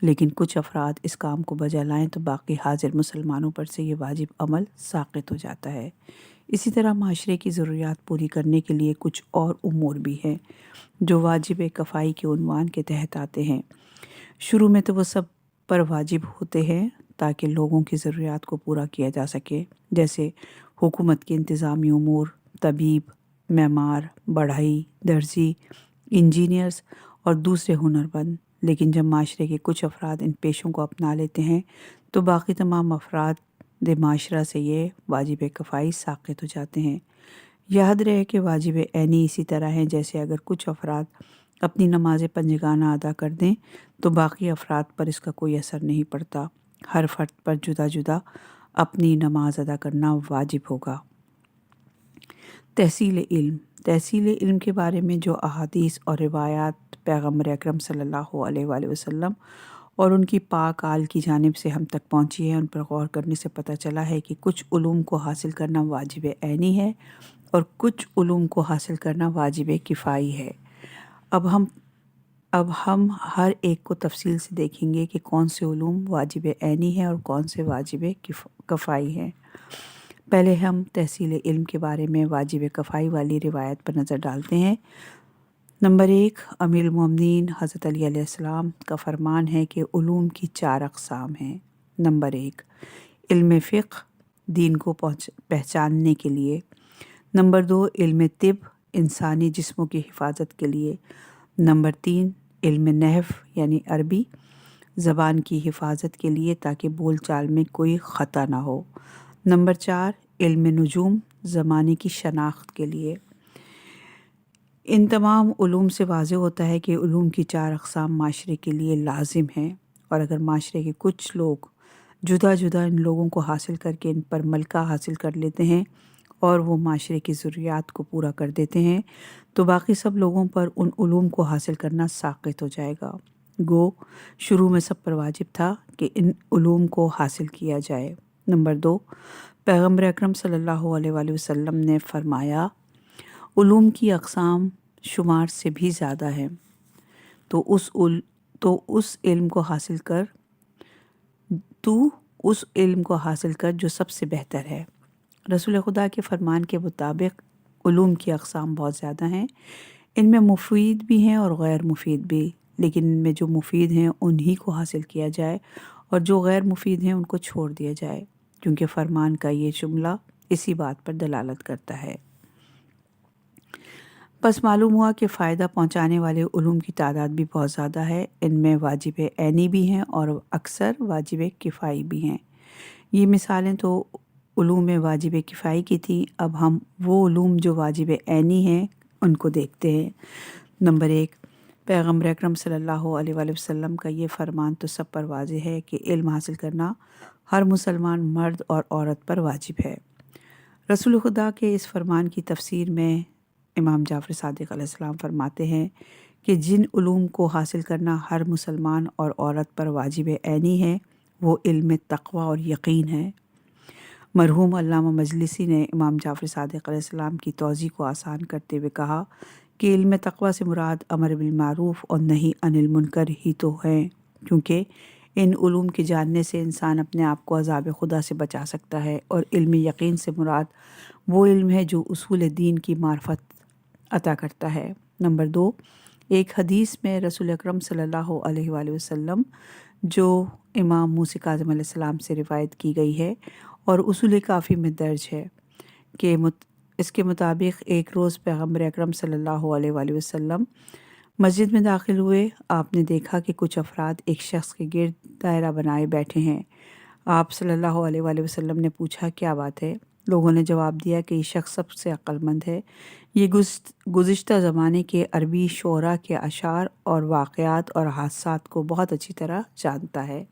لیکن کچھ افراد اس کام کو بجا لائیں تو باقی حاضر مسلمانوں پر سے یہ واجب عمل ساقط ہو جاتا ہے۔ اسی طرح معاشرے کی ضروریات پوری کرنے کے لیے کچھ اور امور بھی ہیں جو واجب کفائی کے عنوان کے تحت آتے ہیں۔ شروع میں تو وہ سب پر واجب ہوتے ہیں تاکہ لوگوں کی ضروریات کو پورا کیا جا سکے، جیسے حکومت کے انتظامی امور، طبیب، معمار، بڑھئی، درزی، انجینئرز اور دوسرے ہنرمند۔ لیکن جب معاشرے کے کچھ افراد ان پیشوں کو اپنا لیتے ہیں تو باقی تمام افراد معاشرہ سے یہ واجب کفائی ساقط ہو جاتے ہیں۔ یاد رہے کہ واجب عینی اسی طرح ہیں جیسے اگر کچھ افراد اپنی نماز پنجگانہ ادا کر دیں تو باقی افراد پر اس کا کوئی اثر نہیں پڑتا، ہر فرد پر جدا جدا اپنی نماز ادا کرنا واجب ہوگا۔ تحصیل علم کے بارے میں جو احادیث اور روایات پیغمبر اکرم صلی اللہ علیہ وآلہ وسلم اور ان کی پاک آل کی جانب سے ہم تک پہنچی ہے، ان پر غور کرنے سے پتہ چلا ہے کہ کچھ علوم کو حاصل کرنا واجب عینی ہے اور کچھ علوم کو حاصل کرنا واجب کفائی ہے۔ اب ہم ہر ایک کو تفصیل سے دیکھیں گے کہ کون سے علوم واجب عینی ہیں اور کون سے واجب کفائی ہیں۔ پہلے ہم تحصیل علم کے بارے میں واجب کفائی والی روایت پر نظر ڈالتے ہیں۔ نمبر 1، امیر المومنین حضرت علی علیہ السلام کا فرمان ہے کہ علوم کی 4 اقسام ہیں۔ نمبر 1، علم فقہ، دین کو پہچاننے کے لیے۔ نمبر 2، علم طب، انسانی جسموں کی حفاظت کے لیے۔ نمبر 3، علم نحو یعنی عربی زبان کی حفاظت کے لیے تاکہ بول چال میں کوئی خطا نہ ہو۔ نمبر 4، علم نجوم، زمانے کی شناخت کے لیے۔ ان تمام علوم سے واضح ہوتا ہے کہ علوم کی 4 اقسام معاشرے کے لیے لازم ہیں، اور اگر معاشرے کے کچھ لوگ جدا جدا ان لوگوں کو حاصل کر کے ان پر ملکہ حاصل کر لیتے ہیں اور وہ معاشرے کی ضروریات کو پورا کر دیتے ہیں تو باقی سب لوگوں پر ان علوم کو حاصل کرنا ساقط ہو جائے گا۔ گو شروع میں سب پر واجب تھا کہ ان علوم کو حاصل کیا جائے۔ نمبر 2، پیغمبر اکرم صلی اللہ علیہ وآلہ وسلم نے فرمایا علوم کی اقسام شمار سے بھی زیادہ ہیں، تو اس علم کو حاصل کر جو سب سے بہتر ہے۔ رسول خدا کے فرمان کے مطابق علوم کی اقسام بہت زیادہ ہیں، ان میں مفید بھی ہیں اور غیر مفید بھی، لیکن ان میں جو مفید ہیں انہی کو حاصل کیا جائے اور جو غیر مفید ہیں ان کو چھوڑ دیا جائے، کیونکہ فرمان کا یہ جملہ اسی بات پر دلالت کرتا ہے۔ بس معلوم ہوا کہ فائدہ پہنچانے والے علوم کی تعداد بھی بہت زیادہ ہے، ان میں واجب عینی بھی ہیں اور اکثر واجب کفائی بھی ہیں۔ یہ مثالیں تو علوم واجب کفائی کی تھیں، اب ہم وہ علوم جو واجب عینی ہیں ان کو دیکھتے ہیں۔ نمبر 1، پیغمبر اکرم صلی اللہ علیہ وآلہ وسلم کا یہ فرمان تو سب پر واضح ہے کہ علم حاصل کرنا ہر مسلمان مرد اور عورت پر واجب ہے۔ رسول خدا کے اس فرمان کی تفسیر میں امام جعفر صادق علیہ السلام فرماتے ہیں کہ جن علوم کو حاصل کرنا ہر مسلمان اور عورت پر واجب عینی ہے وہ علم تقوی اور یقین ہے۔ مرحوم علامہ مجلسی نے امام جعفر صادق علیہ السلام کی توضیح کو آسان کرتے ہوئے کہا کہ علم تقوی سے مراد امر بالمعروف اور نہی عن المنکر ہی تو ہیں، کیونکہ ان علوم کے جاننے سے انسان اپنے آپ کو عذاب خدا سے بچا سکتا ہے، اور علم یقین سے مراد وہ علم ہے جو اصول دین کی معرفت عطا کرتا ہے۔ نمبر 2، ایک حدیث میں رسول اکرم صلی اللہ علیہ وآلہ وسلم جو امام موسی کاظم علیہ السلام سے روایت کی گئی ہے اور اصول کافی میں درج ہے کہ اس کے مطابق ایک روز پیغمبر اکرم صلی اللہ علیہ وآلہ وسلم مسجد میں داخل ہوئے، آپ نے دیکھا کہ کچھ افراد ایک شخص کے گرد دائرہ بنائے بیٹھے ہیں۔ آپ صلی اللہ علیہ وآلہ وسلم نے پوچھا کیا بات ہے؟ لوگوں نے جواب دیا کہ یہ شخص سب سے عقل مند ہے، یہ گزشتہ زمانے کے عربی شعراء کے اشعار اور واقعات اور حادثات کو بہت اچھی طرح جانتا ہے۔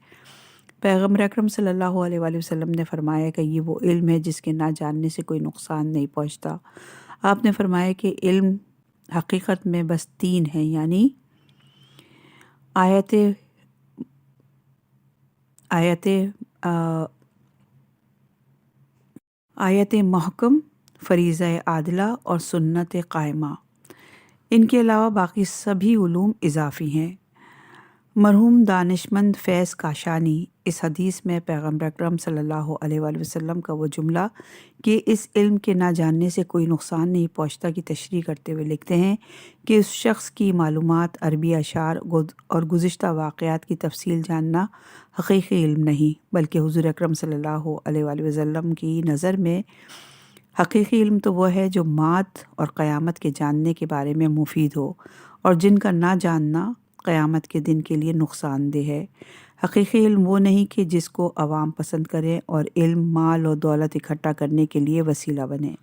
پیغمبر اکرم صلی اللہ علیہ وآلہ وسلم نے فرمایا کہ یہ وہ علم ہے جس کے نہ جاننے سے کوئی نقصان نہیں پہنچتا۔ آپ نے فرمایا کہ علم حقیقت میں بس تین ہیں، یعنی آیت محکم، فریضہ عادلہ اور سنت قائمہ۔ ان کے علاوہ باقی سبھی علوم اضافی ہیں۔ مرحوم دانشمند فیض کاشانی اس حدیث میں پیغمبر اکرم صلی اللہ علیہ وآلہ وسلم کا وہ جملہ کہ اس علم کے نہ جاننے سے کوئی نقصان نہیں پہنچتا کی تشریح کرتے ہوئے لکھتے ہیں کہ اس شخص کی معلومات عربی اشعار اور گزشتہ واقعات کی تفصیل جاننا حقیقی علم نہیں، بلکہ حضور اکرم صلی اللہ علیہ وآلہ وسلم کی نظر میں حقیقی علم تو وہ ہے جو مات اور قیامت کے جاننے کے بارے میں مفید ہو، اور جن کا نہ جاننا قیامت کے دن کے لیے نقصان دہ ہے۔ حقیقی علم وہ نہیں کہ جس کو عوام پسند کریں اور علم مال اور دولت اکٹھا کرنے کے لیے وسیلہ بنے۔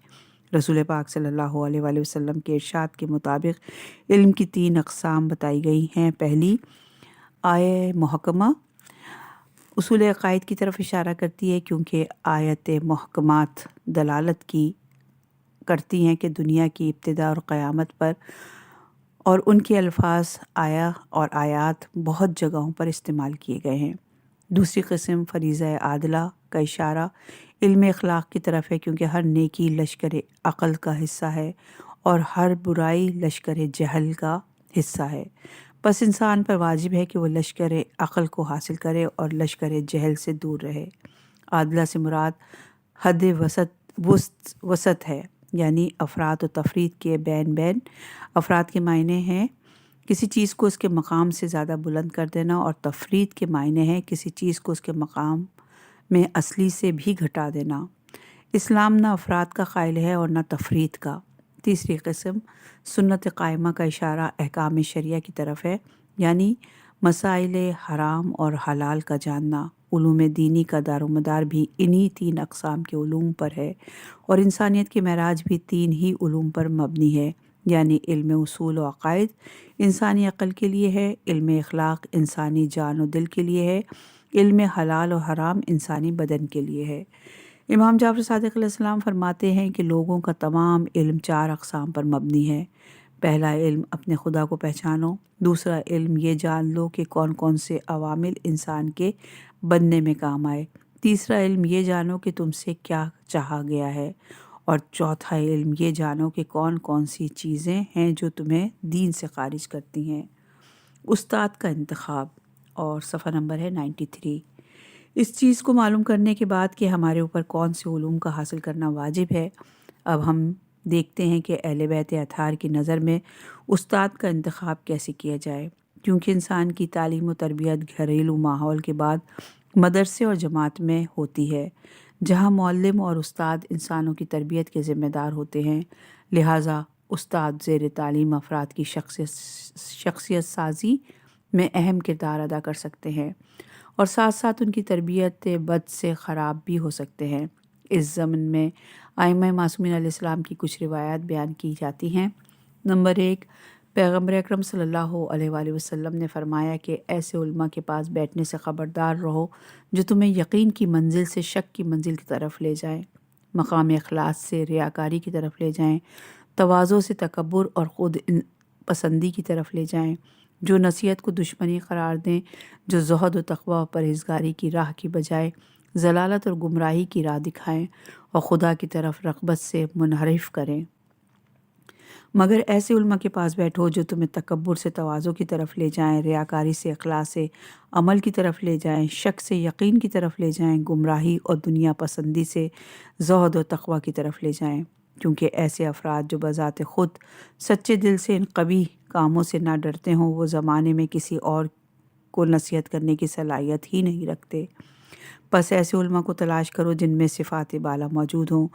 رسول پاک صلی اللہ علیہ وآلہ وسلم کے ارشاد کے مطابق علم کی 3 اقسام بتائی گئی ہیں۔ پہلی آیہ محکمہ اصول عقائد کی طرف اشارہ کرتی ہے، کیونکہ آیت محکمات دلالت کرتی ہیں کہ دنیا کی ابتدا اور قیامت پر، اور ان کے الفاظ آیا اور آیات بہت جگہوں پر استعمال کیے گئے ہیں۔ دوسری قسم فریضہ عادلہ کا اشارہ علم اخلاق کی طرف ہے، کیونکہ ہر نیکی لشکر عقل کا حصہ ہے اور ہر برائی لشکر جہل کا حصہ ہے۔ بس انسان پر واجب ہے کہ وہ لشکر عقل کو حاصل کرے اور لشکر جہل سے دور رہے۔ عادلہ سے مراد حد وسط ہے، یعنی افراط و تفریط کے بین۔ افراد کے معنی ہیں کسی چیز کو اس کے مقام سے زیادہ بلند کر دینا، اور تفریط کے معنی ہیں کسی چیز کو اس کے مقام میں اصلی سے بھی گھٹا دینا۔ اسلام نہ افراد کا قائل ہے اور نہ تفریط کا۔ تیسری قسم سنت قائمہ کا اشارہ احکام شریعہ کی طرف ہے، یعنی مسائل حرام اور حلال کا جاننا۔ علوم دینی کا دار و مدار بھی انہی 3 اقسام کے علوم پر ہے، اور انسانیت کی معراج بھی 3 ہی علوم پر مبنی ہے، یعنی علم اصول و عقائد انسانی عقل کے لیے ہے، علم اخلاق انسانی جان و دل کے لیے ہے، علم حلال و حرام انسانی بدن کے لیے ہے۔ امام جعفر صادق علیہ السلام فرماتے ہیں کہ لوگوں کا تمام علم 4 اقسام پر مبنی ہے۔ پہلا علم اپنے خدا کو پہچانو، دوسرا علم یہ جان لو کہ کون کون سے عوامل انسان کے بننے میں کام آئے، تیسرا علم یہ جانو کہ تم سے کیا چاہا گیا ہے، اور چوتھا علم یہ جانو کہ کون کون سی چیزیں ہیں جو تمہیں دین سے خارج کرتی ہیں۔ استاد کا انتخاب، اور صفحہ نمبر ہے 93۔ اس چیز کو معلوم کرنے کے بعد کہ ہمارے اوپر کون سے علوم کا حاصل کرنا واجب ہے، اب ہم دیکھتے ہیں کہ اہل بیت اطہار کی نظر میں استاد کا انتخاب کیسے کیا جائے، کیونکہ انسان کی تعلیم و تربیت گھریلو ماحول کے بعد مدرسے اور جماعت میں ہوتی ہے، جہاں معلم اور استاد انسانوں کی تربیت کے ذمہ دار ہوتے ہیں۔ لہٰذا استاد زیر تعلیم افراد کی شخصیت سازی میں اہم کردار ادا کر سکتے ہیں، اور ساتھ ساتھ ان کی تربیت بد سے خراب بھی ہو سکتے ہیں۔ اس ضمن میں ائمہ معصومین علیہ السلام کی کچھ روایات بیان کی جاتی ہیں۔ نمبر 1، پیغمبر اکرم صلی اللہ علیہ وآلہ وسلم نے فرمایا کہ ایسے علماء کے پاس بیٹھنے سے خبردار رہو جو تمہیں یقین کی منزل سے شک کی منزل کی طرف لے جائیں، مقام اخلاص سے ریاکاری کی طرف لے جائیں، تواضع سے تکبر اور خود پسندی کی طرف لے جائیں، جو نصیحت کو دشمنی قرار دیں، جو زہد و تقوی و پرہیزگاری کی راہ کی بجائے ضلالت اور گمراہی کی راہ دکھائیں اور خدا کی طرف رغبت سے منحرف کریں۔ مگر ایسے علماء کے پاس بیٹھو جو تمہیں تکبر سے تواضع کی طرف لے جائیں، ریاکاری سے اخلاص سے عمل کی طرف لے جائیں، شک سے یقین کی طرف لے جائیں، گمراہی اور دنیا پسندی سے زہد و تقوی کی طرف لے جائیں، کیونکہ ایسے افراد جو بذات خود سچے دل سے ان قبیح کاموں سے نہ ڈرتے ہوں، وہ زمانے میں کسی اور کو نصیحت کرنے کی صلاحیت ہی نہیں رکھتے۔ بس ایسے علماء کو تلاش کرو جن میں صفات بالا موجود ہوں،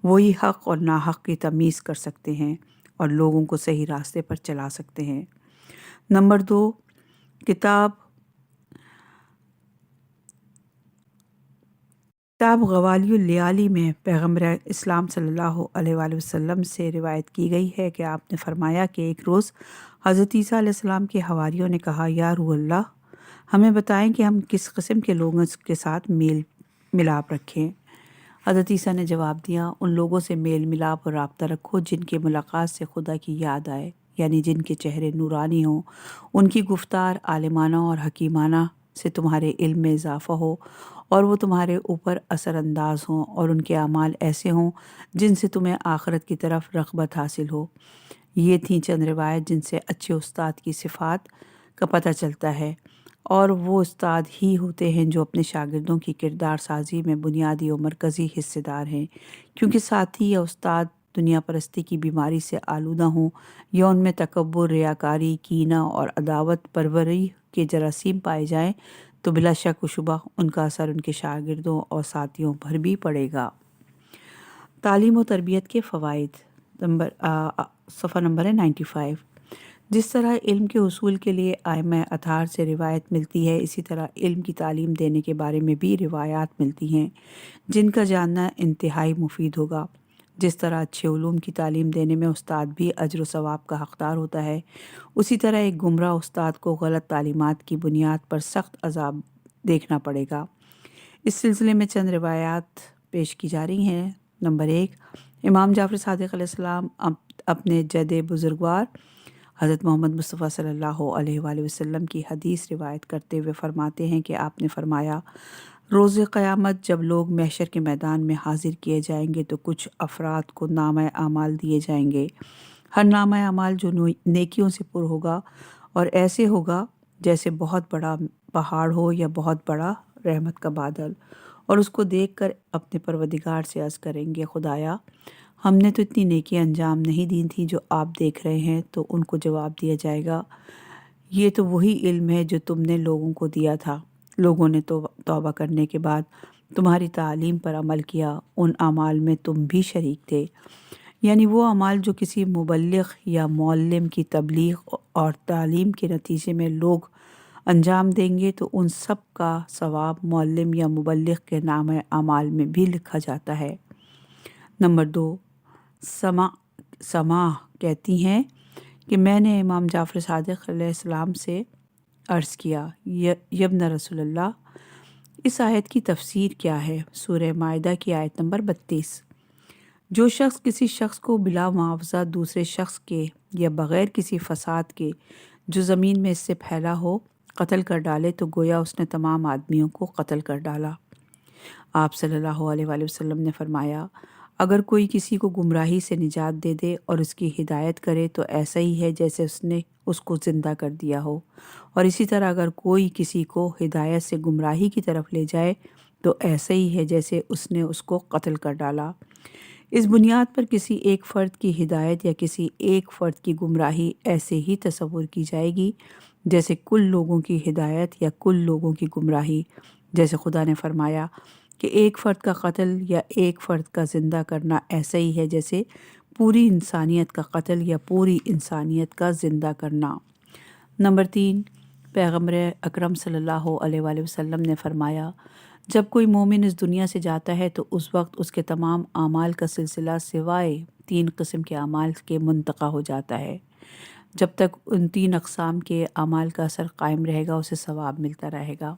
وہی حق اور ناحق کی تمیز کر سکتے ہیں اور لوگوں کو صحیح راستے پر چلا سکتے ہیں۔ نمبر 2، کتاب غوالی اللیالی میں پیغمبر اسلام صلی اللہ علیہ وآلہ وسلم سے روایت کی گئی ہے کہ آپ نے فرمایا کہ ایک روز حضرت عیسیٰ علیہ السلام کے حواریوں نے کہا، یا روح اللہ، ہمیں بتائیں کہ ہم کس قسم کے لوگوں کے ساتھ میل ملاپ رکھیں۔ حضرت عیسیٰ نے جواب دیا، ان لوگوں سے میل ملاپ اور رابطہ رکھو جن کے ملاقات سے خدا کی یاد آئے، یعنی جن کے چہرے نورانی ہوں، ان کی گفتار عالمانہ اور حکیمانہ سے تمہارے علم میں اضافہ ہو، اور وہ تمہارے اوپر اثر انداز ہوں، اور ان کے اعمال ایسے ہوں جن سے تمہیں آخرت کی طرف رغبت حاصل ہو۔ یہ تھیں چند روایت جن سے اچھے استاد کی صفات کا پتہ چلتا ہے، اور وہ استاد ہی ہوتے ہیں جو اپنے شاگردوں کی کردار سازی میں بنیادی اور مرکزی حصے دار ہیں، کیونکہ ساتھی یا استاد دنیا پرستی کی بیماری سے آلودہ ہوں یا ان میں تکبر، ریاکاری، کینہ اور عداوت پروری کے جراثیم پائے جائیں تو بلا شک و شبہ ان کا اثر ان کے شاگردوں اور ساتھیوں پر بھی پڑے گا۔ تعلیم و تربیت کے فوائد، صفحہ نمبر ہے 95۔ جس طرح علم کے حصول کے لیے ائمہ اطہار سے روایت ملتی ہے، اسی طرح علم کی تعلیم دینے کے بارے میں بھی روایات ملتی ہیں جن کا جاننا انتہائی مفید ہوگا۔ جس طرح اچھے علوم کی تعلیم دینے میں استاد بھی اجر و ثواب کا حقدار ہوتا ہے، اسی طرح ایک گمراہ استاد کو غلط تعلیمات کی بنیاد پر سخت عذاب دیکھنا پڑے گا۔ اس سلسلے میں چند روایات پیش کی جا رہی ہیں۔ نمبر 1، امام جعفر صادق علیہ السلام اپنے جد بزرگوار حضرت محمد مصطفیٰ صلی اللہ علیہ وآلہ وسلم کی حدیث روایت کرتے ہوئے فرماتے ہیں کہ آپ نے فرمایا، روز قیامت جب لوگ محشر کے میدان میں حاضر کیے جائیں گے تو کچھ افراد کو نامہ اعمال دیے جائیں گے۔ ہر نامہ اعمال جو نیکیوں سے پر ہوگا اور ایسے ہوگا جیسے بہت بڑا پہاڑ ہو یا بہت بڑا رحمت کا بادل، اور اس کو دیکھ کر اپنے پروردگار سے عرض کریں گے، خدایا ہم نے تو اتنی نیکی انجام نہیں دی تھی جو آپ دیکھ رہے ہیں۔ تو ان کو جواب دیا جائے گا، یہ تو وہی علم ہے جو تم نے لوگوں کو دیا تھا۔ لوگوں نے توبہ کرنے کے بعد تمہاری تعلیم پر عمل کیا، ان اعمال میں تم بھی شریک تھے، یعنی وہ اعمال جو کسی مبلغ یا معلم کی تبلیغ اور تعلیم کے نتیجے میں لوگ انجام دیں گے تو ان سب کا ثواب معلم یا مبلغ کے نامہ اعمال میں بھی لکھا جاتا ہے۔ نمبر 2، سما کہتی ہیں کہ میں نے امام جعفر صادق علیہ السلام سے عرض کیا، یبن رسول اللہ، اس آیت کی تفسیر کیا ہے؟ سورہ مائدہ کی آیت نمبر 32۔ جو شخص کسی شخص کو بلا معاوضہ دوسرے شخص کے یا بغیر کسی فساد کے جو زمین میں اس سے پھیلا ہو قتل کر ڈالے تو گویا اس نے تمام آدمیوں کو قتل کر ڈالا۔ آپ صلی اللہ علیہ وآلہ وسلم نے فرمایا، اگر کوئی کسی کو گمراہی سے نجات دے دے اور اس کی ہدایت کرے تو ایسا ہی ہے جیسے اس نے اس کو زندہ کر دیا ہو، اور اسی طرح اگر کوئی کسی کو ہدایت سے گمراہی کی طرف لے جائے تو ایسا ہی ہے جیسے اس نے اس کو قتل کر ڈالا۔ اس بنیاد پر کسی ایک فرد کی ہدایت یا کسی ایک فرد کی گمراہی ایسے ہی تصور کی جائے گی جیسے کل لوگوں کی ہدایت یا کل لوگوں کی گمراہی، جیسے خدا نے فرمایا کہ ایک فرد کا قتل یا ایک فرد کا زندہ کرنا ایسا ہی ہے جیسے پوری انسانیت کا قتل یا پوری انسانیت کا زندہ کرنا۔ نمبر 3، پیغمبر اکرم صلی اللہ علیہ وآلہ وسلم نے فرمایا، جب کوئی مومن اس دنیا سے جاتا ہے تو اس وقت اس کے تمام اعمال کا سلسلہ سوائے 3 قسم کے اعمال کے منتقل ہو جاتا ہے۔ جب تک ان 3 اقسام کے اعمال کا اثر قائم رہے گا اسے ثواب ملتا رہے گا۔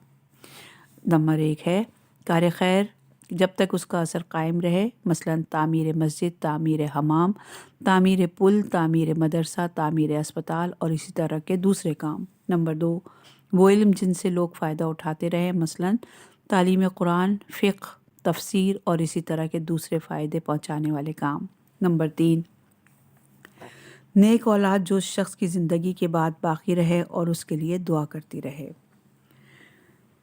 نمبر 1 ہے کار خیر، جب تک اس کا اثر قائم رہے، مثلا تعمیر مسجد، تعمیر حمام، تعمیر پل، تعمیر مدرسہ، تعمیر اسپتال اور اسی طرح کے دوسرے کام۔ نمبر 2، وہ علم جن سے لوگ فائدہ اٹھاتے رہے، مثلا تعلیم قرآن، فقہ، تفسیر اور اسی طرح کے دوسرے فائدے پہنچانے والے کام۔ نمبر 3، نیک اولاد جو شخص کی زندگی کے بعد باقی رہے اور اس کے لیے دعا کرتی رہے۔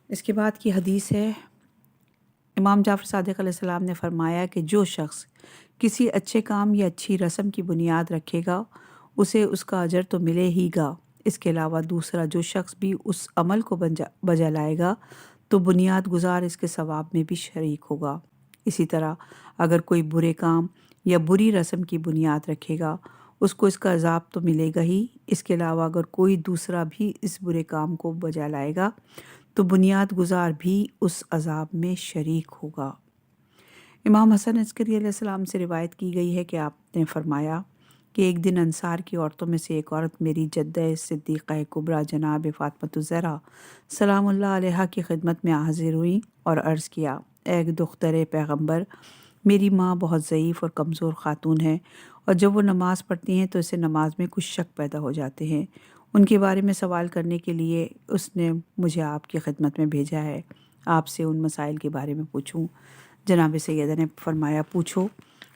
اس کے بعد کی حدیث ہے، امام جعفر صادق علیہ السلام نے فرمایا کہ جو شخص کسی اچھے کام یا اچھی رسم کی بنیاد رکھے گا اسے اس کا اجر تو ملے ہی گا، اس کے علاوہ دوسرا جو شخص بھی اس عمل کو بجا لائے گا تو بنیاد گزار اس کے ثواب میں بھی شریک ہوگا۔ اسی طرح اگر کوئی برے کام یا بری رسم کی بنیاد رکھے گا اس کو اس کا عذاب تو ملے گا ہی، اس کے علاوہ اگر کوئی دوسرا بھی اس برے کام کو بجا لائے گا تو بنیاد گزار بھی اس عذاب میں شریک ہوگا۔ امام حسن عسکری علیہ السلام سے روایت کی گئی ہے کہ آپ نے فرمایا کہ ایک دن انصار کی عورتوں میں سے ایک عورت میری جدہ صدیقہ کبریٰ جناب فاطمۃ الزہرا سلام اللہ علیہا کی خدمت میں حاضر ہوئیں اور عرض کیا، اے دختر پیغمبر، میری ماں بہت ضعیف اور کمزور خاتون ہے، اور جب وہ نماز پڑھتی ہیں تو اسے نماز میں کچھ شک پیدا ہو جاتے ہیں۔ ان کے بارے میں سوال کرنے کے لیے اس نے مجھے آپ کی خدمت میں بھیجا ہے، آپ سے ان مسائل کے بارے میں پوچھوں۔ جناب سیدہ نے فرمایا، پوچھو۔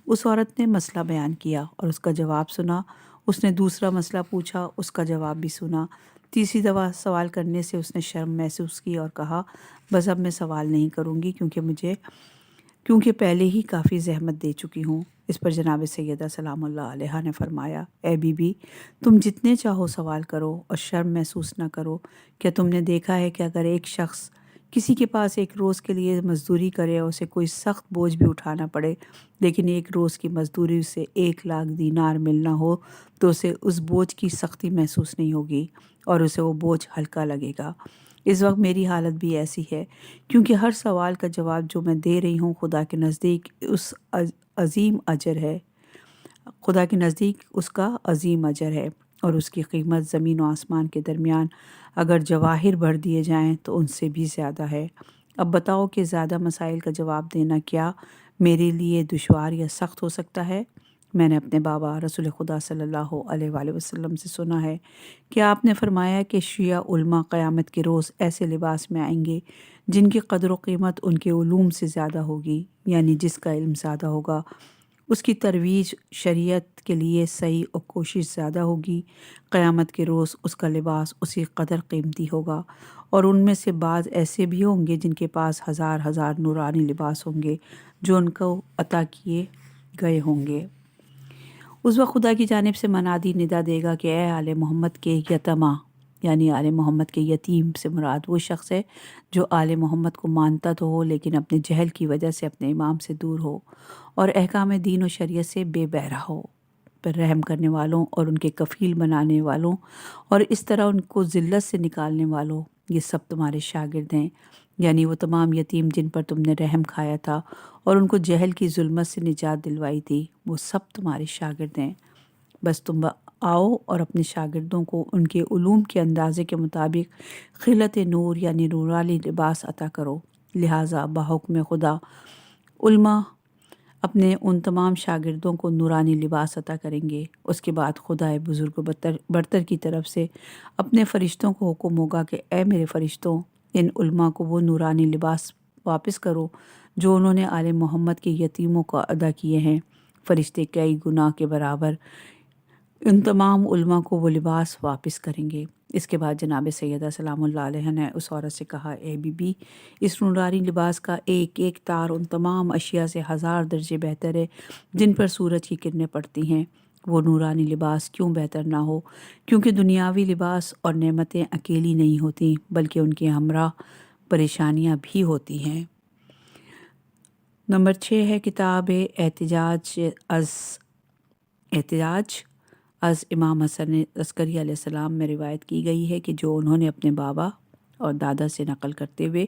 اس عورت نے مسئلہ بیان کیا اور اس کا جواب سنا۔ اس نے دوسرا مسئلہ پوچھا، اس کا جواب بھی سنا۔ تیسری دفعہ سوال کرنے سے اس نے شرم محسوس کی اور کہا، بس اب میں سوال نہیں کروں گی کیونکہ پہلے ہی کافی زحمت دے چکی ہوں۔ اس پر جناب سیدہ سلام اللہ علیہا نے فرمایا، اے بی بی، تم جتنے چاہو سوال کرو اور شرم محسوس نہ کرو۔ کیا تم نے دیکھا ہے کہ اگر ایک شخص کسی کے پاس ایک روز کے لیے مزدوری کرے اور اسے کوئی سخت بوجھ بھی اٹھانا پڑے، لیکن ایک روز کی مزدوری اسے 1,00,000 دینار ملنا ہو تو اسے اس بوجھ کی سختی محسوس نہیں ہوگی اور اسے وہ بوجھ ہلکا لگے گا۔ اس وقت میری حالت بھی ایسی ہے، کیونکہ ہر سوال کا جواب جو میں دے رہی ہوں خدا کے نزدیک اس عظیم اجر ہے، خدا کے نزدیک اس کا عظیم اجر ہے، اور اس کی قیمت زمین و آسمان کے درمیان اگر جواہر بھر دیے جائیں تو ان سے بھی زیادہ ہے۔ اب بتاؤ کہ زیادہ مسائل کا جواب دینا کیا میرے لیے دشوار یا سخت ہو سکتا ہے؟ میں نے اپنے بابا رسول خدا صلی اللہ علیہ وآلہ وسلم سے سنا ہے کہ آپ نے فرمایا کہ شیعہ علماء قیامت کے روز ایسے لباس میں آئیں گے جن کی قدر و قیمت ان کے علوم سے زیادہ ہوگی، یعنی جس کا علم زیادہ ہوگا اس کی ترویج شریعت کے لیے صحیح اور کوشش زیادہ ہوگی۔ قیامت کے روز اس کا لباس اسی قدر قیمتی ہوگا، اور ان میں سے بعض ایسے بھی ہوں گے جن کے پاس ہزار نورانی لباس ہوں گے جو ان کو عطا کیے گئے ہوں گے۔ اس وقت خدا کی جانب سے منادی ندا دے گا کہ اے آل محمد کے یتیماں، یعنی آل محمد کے یتیم سے مراد وہ شخص ہے جو آل محمد کو مانتا تو ہو لیکن اپنے جہل کی وجہ سے اپنے امام سے دور ہو اور احکام دین و شریعت سے بے بہرہ ہو۔ پر رحم کرنے والوں اور ان کے کفیل بنانے والوں اور اس طرح ان کو ذلت سے نکالنے والوں، یہ سب تمہارے شاگرد ہیں، یعنی وہ تمام یتیم جن پر تم نے رحم کھایا تھا اور ان کو جہل کی ظلمت سے نجات دلوائی تھی، وہ سب تمہارے شاگرد ہیں۔ بس تم آؤ اور اپنے شاگردوں کو ان کے علوم کے اندازے کے مطابق خلعت نور یعنی نورانی لباس عطا کرو۔ لہٰذا بحکم خدا علماء اپنے ان تمام شاگردوں کو نورانی لباس عطا کریں گے۔ اس کے بعد خدائے بزرگ و برتر کی طرف سے اپنے فرشتوں کو حکم ہوگا کہ اے میرے فرشتوں، ان علماء کو وہ نورانی لباس واپس کرو جو انہوں نے آل محمد کے یتیموں کو ادا کیے ہیں۔ فرشتے کئی گناہ کے برابر ان تمام علماء کو وہ لباس واپس کریں گے۔ اس کے بعد جناب سیدہ سلام اللہ علیہ نے اس عورت سے کہا، اے بی بی، اس نورانی لباس کا ایک ایک تار ان تمام اشیاء سے 1000 درجے بہتر ہے جن پر سورج کی کرنیں پڑتی ہیں۔ وہ نورانی لباس کیوں بہتر نہ ہو؟ کیونکہ دنیاوی لباس اور نعمتیں اکیلی نہیں ہوتی بلکہ ان کے ہمراہ پریشانیاں بھی ہوتی ہیں۔ نمبر 6 ہے کتاب احتجاج از امام حسن عسکری علیہ السلام میں روایت کی گئی ہے کہ جو انہوں نے اپنے بابا اور دادا سے نقل کرتے ہوئے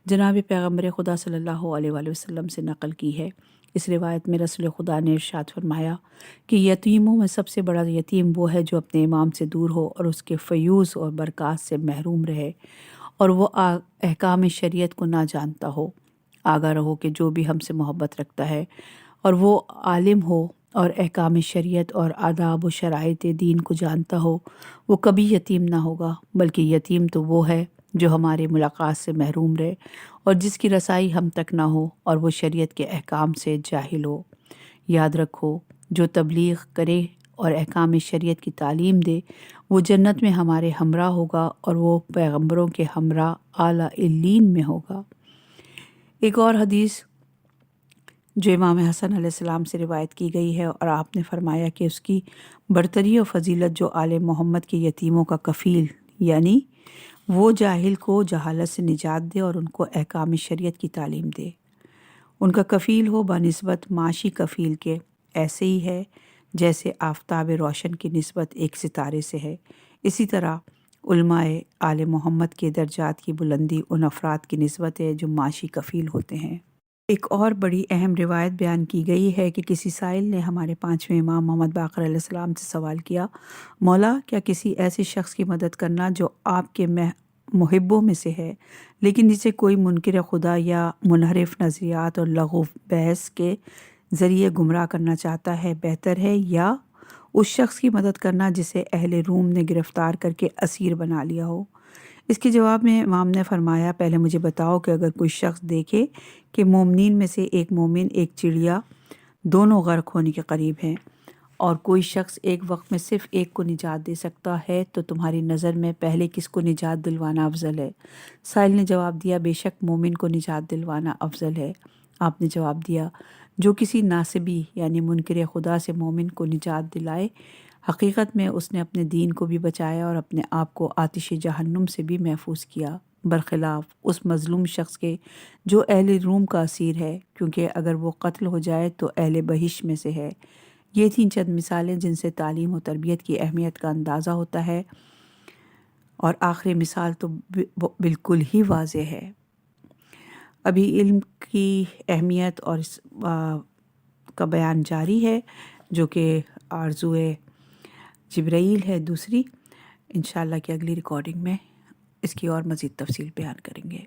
جناب پیغمبر خدا صلی اللہ علیہ وآلہ وسلم سے نقل کی ہے۔ اس روایت میں رسول خدا نے ارشاد فرمایا کہ یتیموں میں سب سے بڑا یتیم وہ ہے جو اپنے امام سے دور ہو اور اس کے فیوز اور برکات سے محروم رہے اور وہ احکام شریعت کو نہ جانتا ہو۔ آگاہ رہو کہ جو بھی ہم سے محبت رکھتا ہے اور وہ عالم ہو اور احکام شریعت اور آداب و شرائط دین کو جانتا ہو، وہ کبھی یتیم نہ ہوگا، بلکہ یتیم تو وہ ہے جو ہمارے ملاقات سے محروم رہے اور جس کی رسائی ہم تک نہ ہو اور وہ شریعت کے احکام سے جاہل ہو۔ یاد رکھو، جو تبلیغ کرے اور احکام شریعت کی تعلیم دے وہ جنت میں ہمارے ہمراہ ہوگا اور وہ پیغمبروں کے ہمراہ اعلیٰ علیین میں ہوگا۔ ایک اور حدیث جو امام حسن علیہ السلام سے روایت کی گئی ہے اور آپ نے فرمایا کہ اس کی برتری و فضیلت جو آل محمد کے یتیموں کا کفیل، یعنی وہ جاہل کو جہالت سے نجات دے اور ان کو احکام شریعت کی تعلیم دے۔ ان کا کفیل ہو بنسبت معاشی کفیل کے ایسے ہی ہے جیسے آفتاب روشن کی نسبت ایک ستارے سے ہے، اسی طرح علماء آل محمد کے درجات کی بلندی ان افراد کی نسبت ہے جو معاشی کفیل ہوتے ہیں۔ ایک اور بڑی اہم روایت بیان کی گئی ہے کہ کسی سائل نے ہمارے 5ویں امام محمد باقر علیہ السلام سے سوال کیا، مولا کیا کسی ایسے شخص کی مدد کرنا جو آپ کے محبوں میں سے ہے لیکن جسے کوئی منکر خدا یا منحرف نظریات اور لغو بحث کے ذریعے گمراہ کرنا چاہتا ہے بہتر ہے، یا اس شخص کی مدد کرنا جسے اہل روم نے گرفتار کر کے اسیر بنا لیا ہو؟ اس کے جواب میں امام نے فرمایا، پہلے مجھے بتاؤ کہ اگر کوئی شخص دیکھے کہ مومنین میں سے ایک مومن ایک چڑیا دونوں غرق ہونے کے قریب ہیں اور کوئی شخص ایک وقت میں صرف ایک کو نجات دے سکتا ہے تو تمہاری نظر میں پہلے کس کو نجات دلوانا افضل ہے؟ سائل نے جواب دیا، بے شک مومن کو نجات دلوانا افضل ہے۔ آپ نے جواب دیا، جو کسی ناصبی یعنی منکر خدا سے مومن کو نجات دلائے، حقیقت میں اس نے اپنے دین کو بھی بچایا اور اپنے آپ کو آتش جہنم سے بھی محفوظ کیا، برخلاف اس مظلوم شخص کے جو اہل روم کا اسیر ہے، کیونکہ اگر وہ قتل ہو جائے تو اہل بہشت میں سے ہے۔ یہ تھیں چند مثالیں جن سے تعلیم و تربیت کی اہمیت کا اندازہ ہوتا ہے، اور آخری مثال تو بالکل ہی واضح ہے۔ ابھی علم کی اہمیت اور اس کا بیان جاری ہے، جو کہ آرزو جبرائیل ہے دوسری۔ انشاءاللہ کہ اگلی ریکارڈنگ میں اس کی اور مزید تفصیل بیان کریں گے۔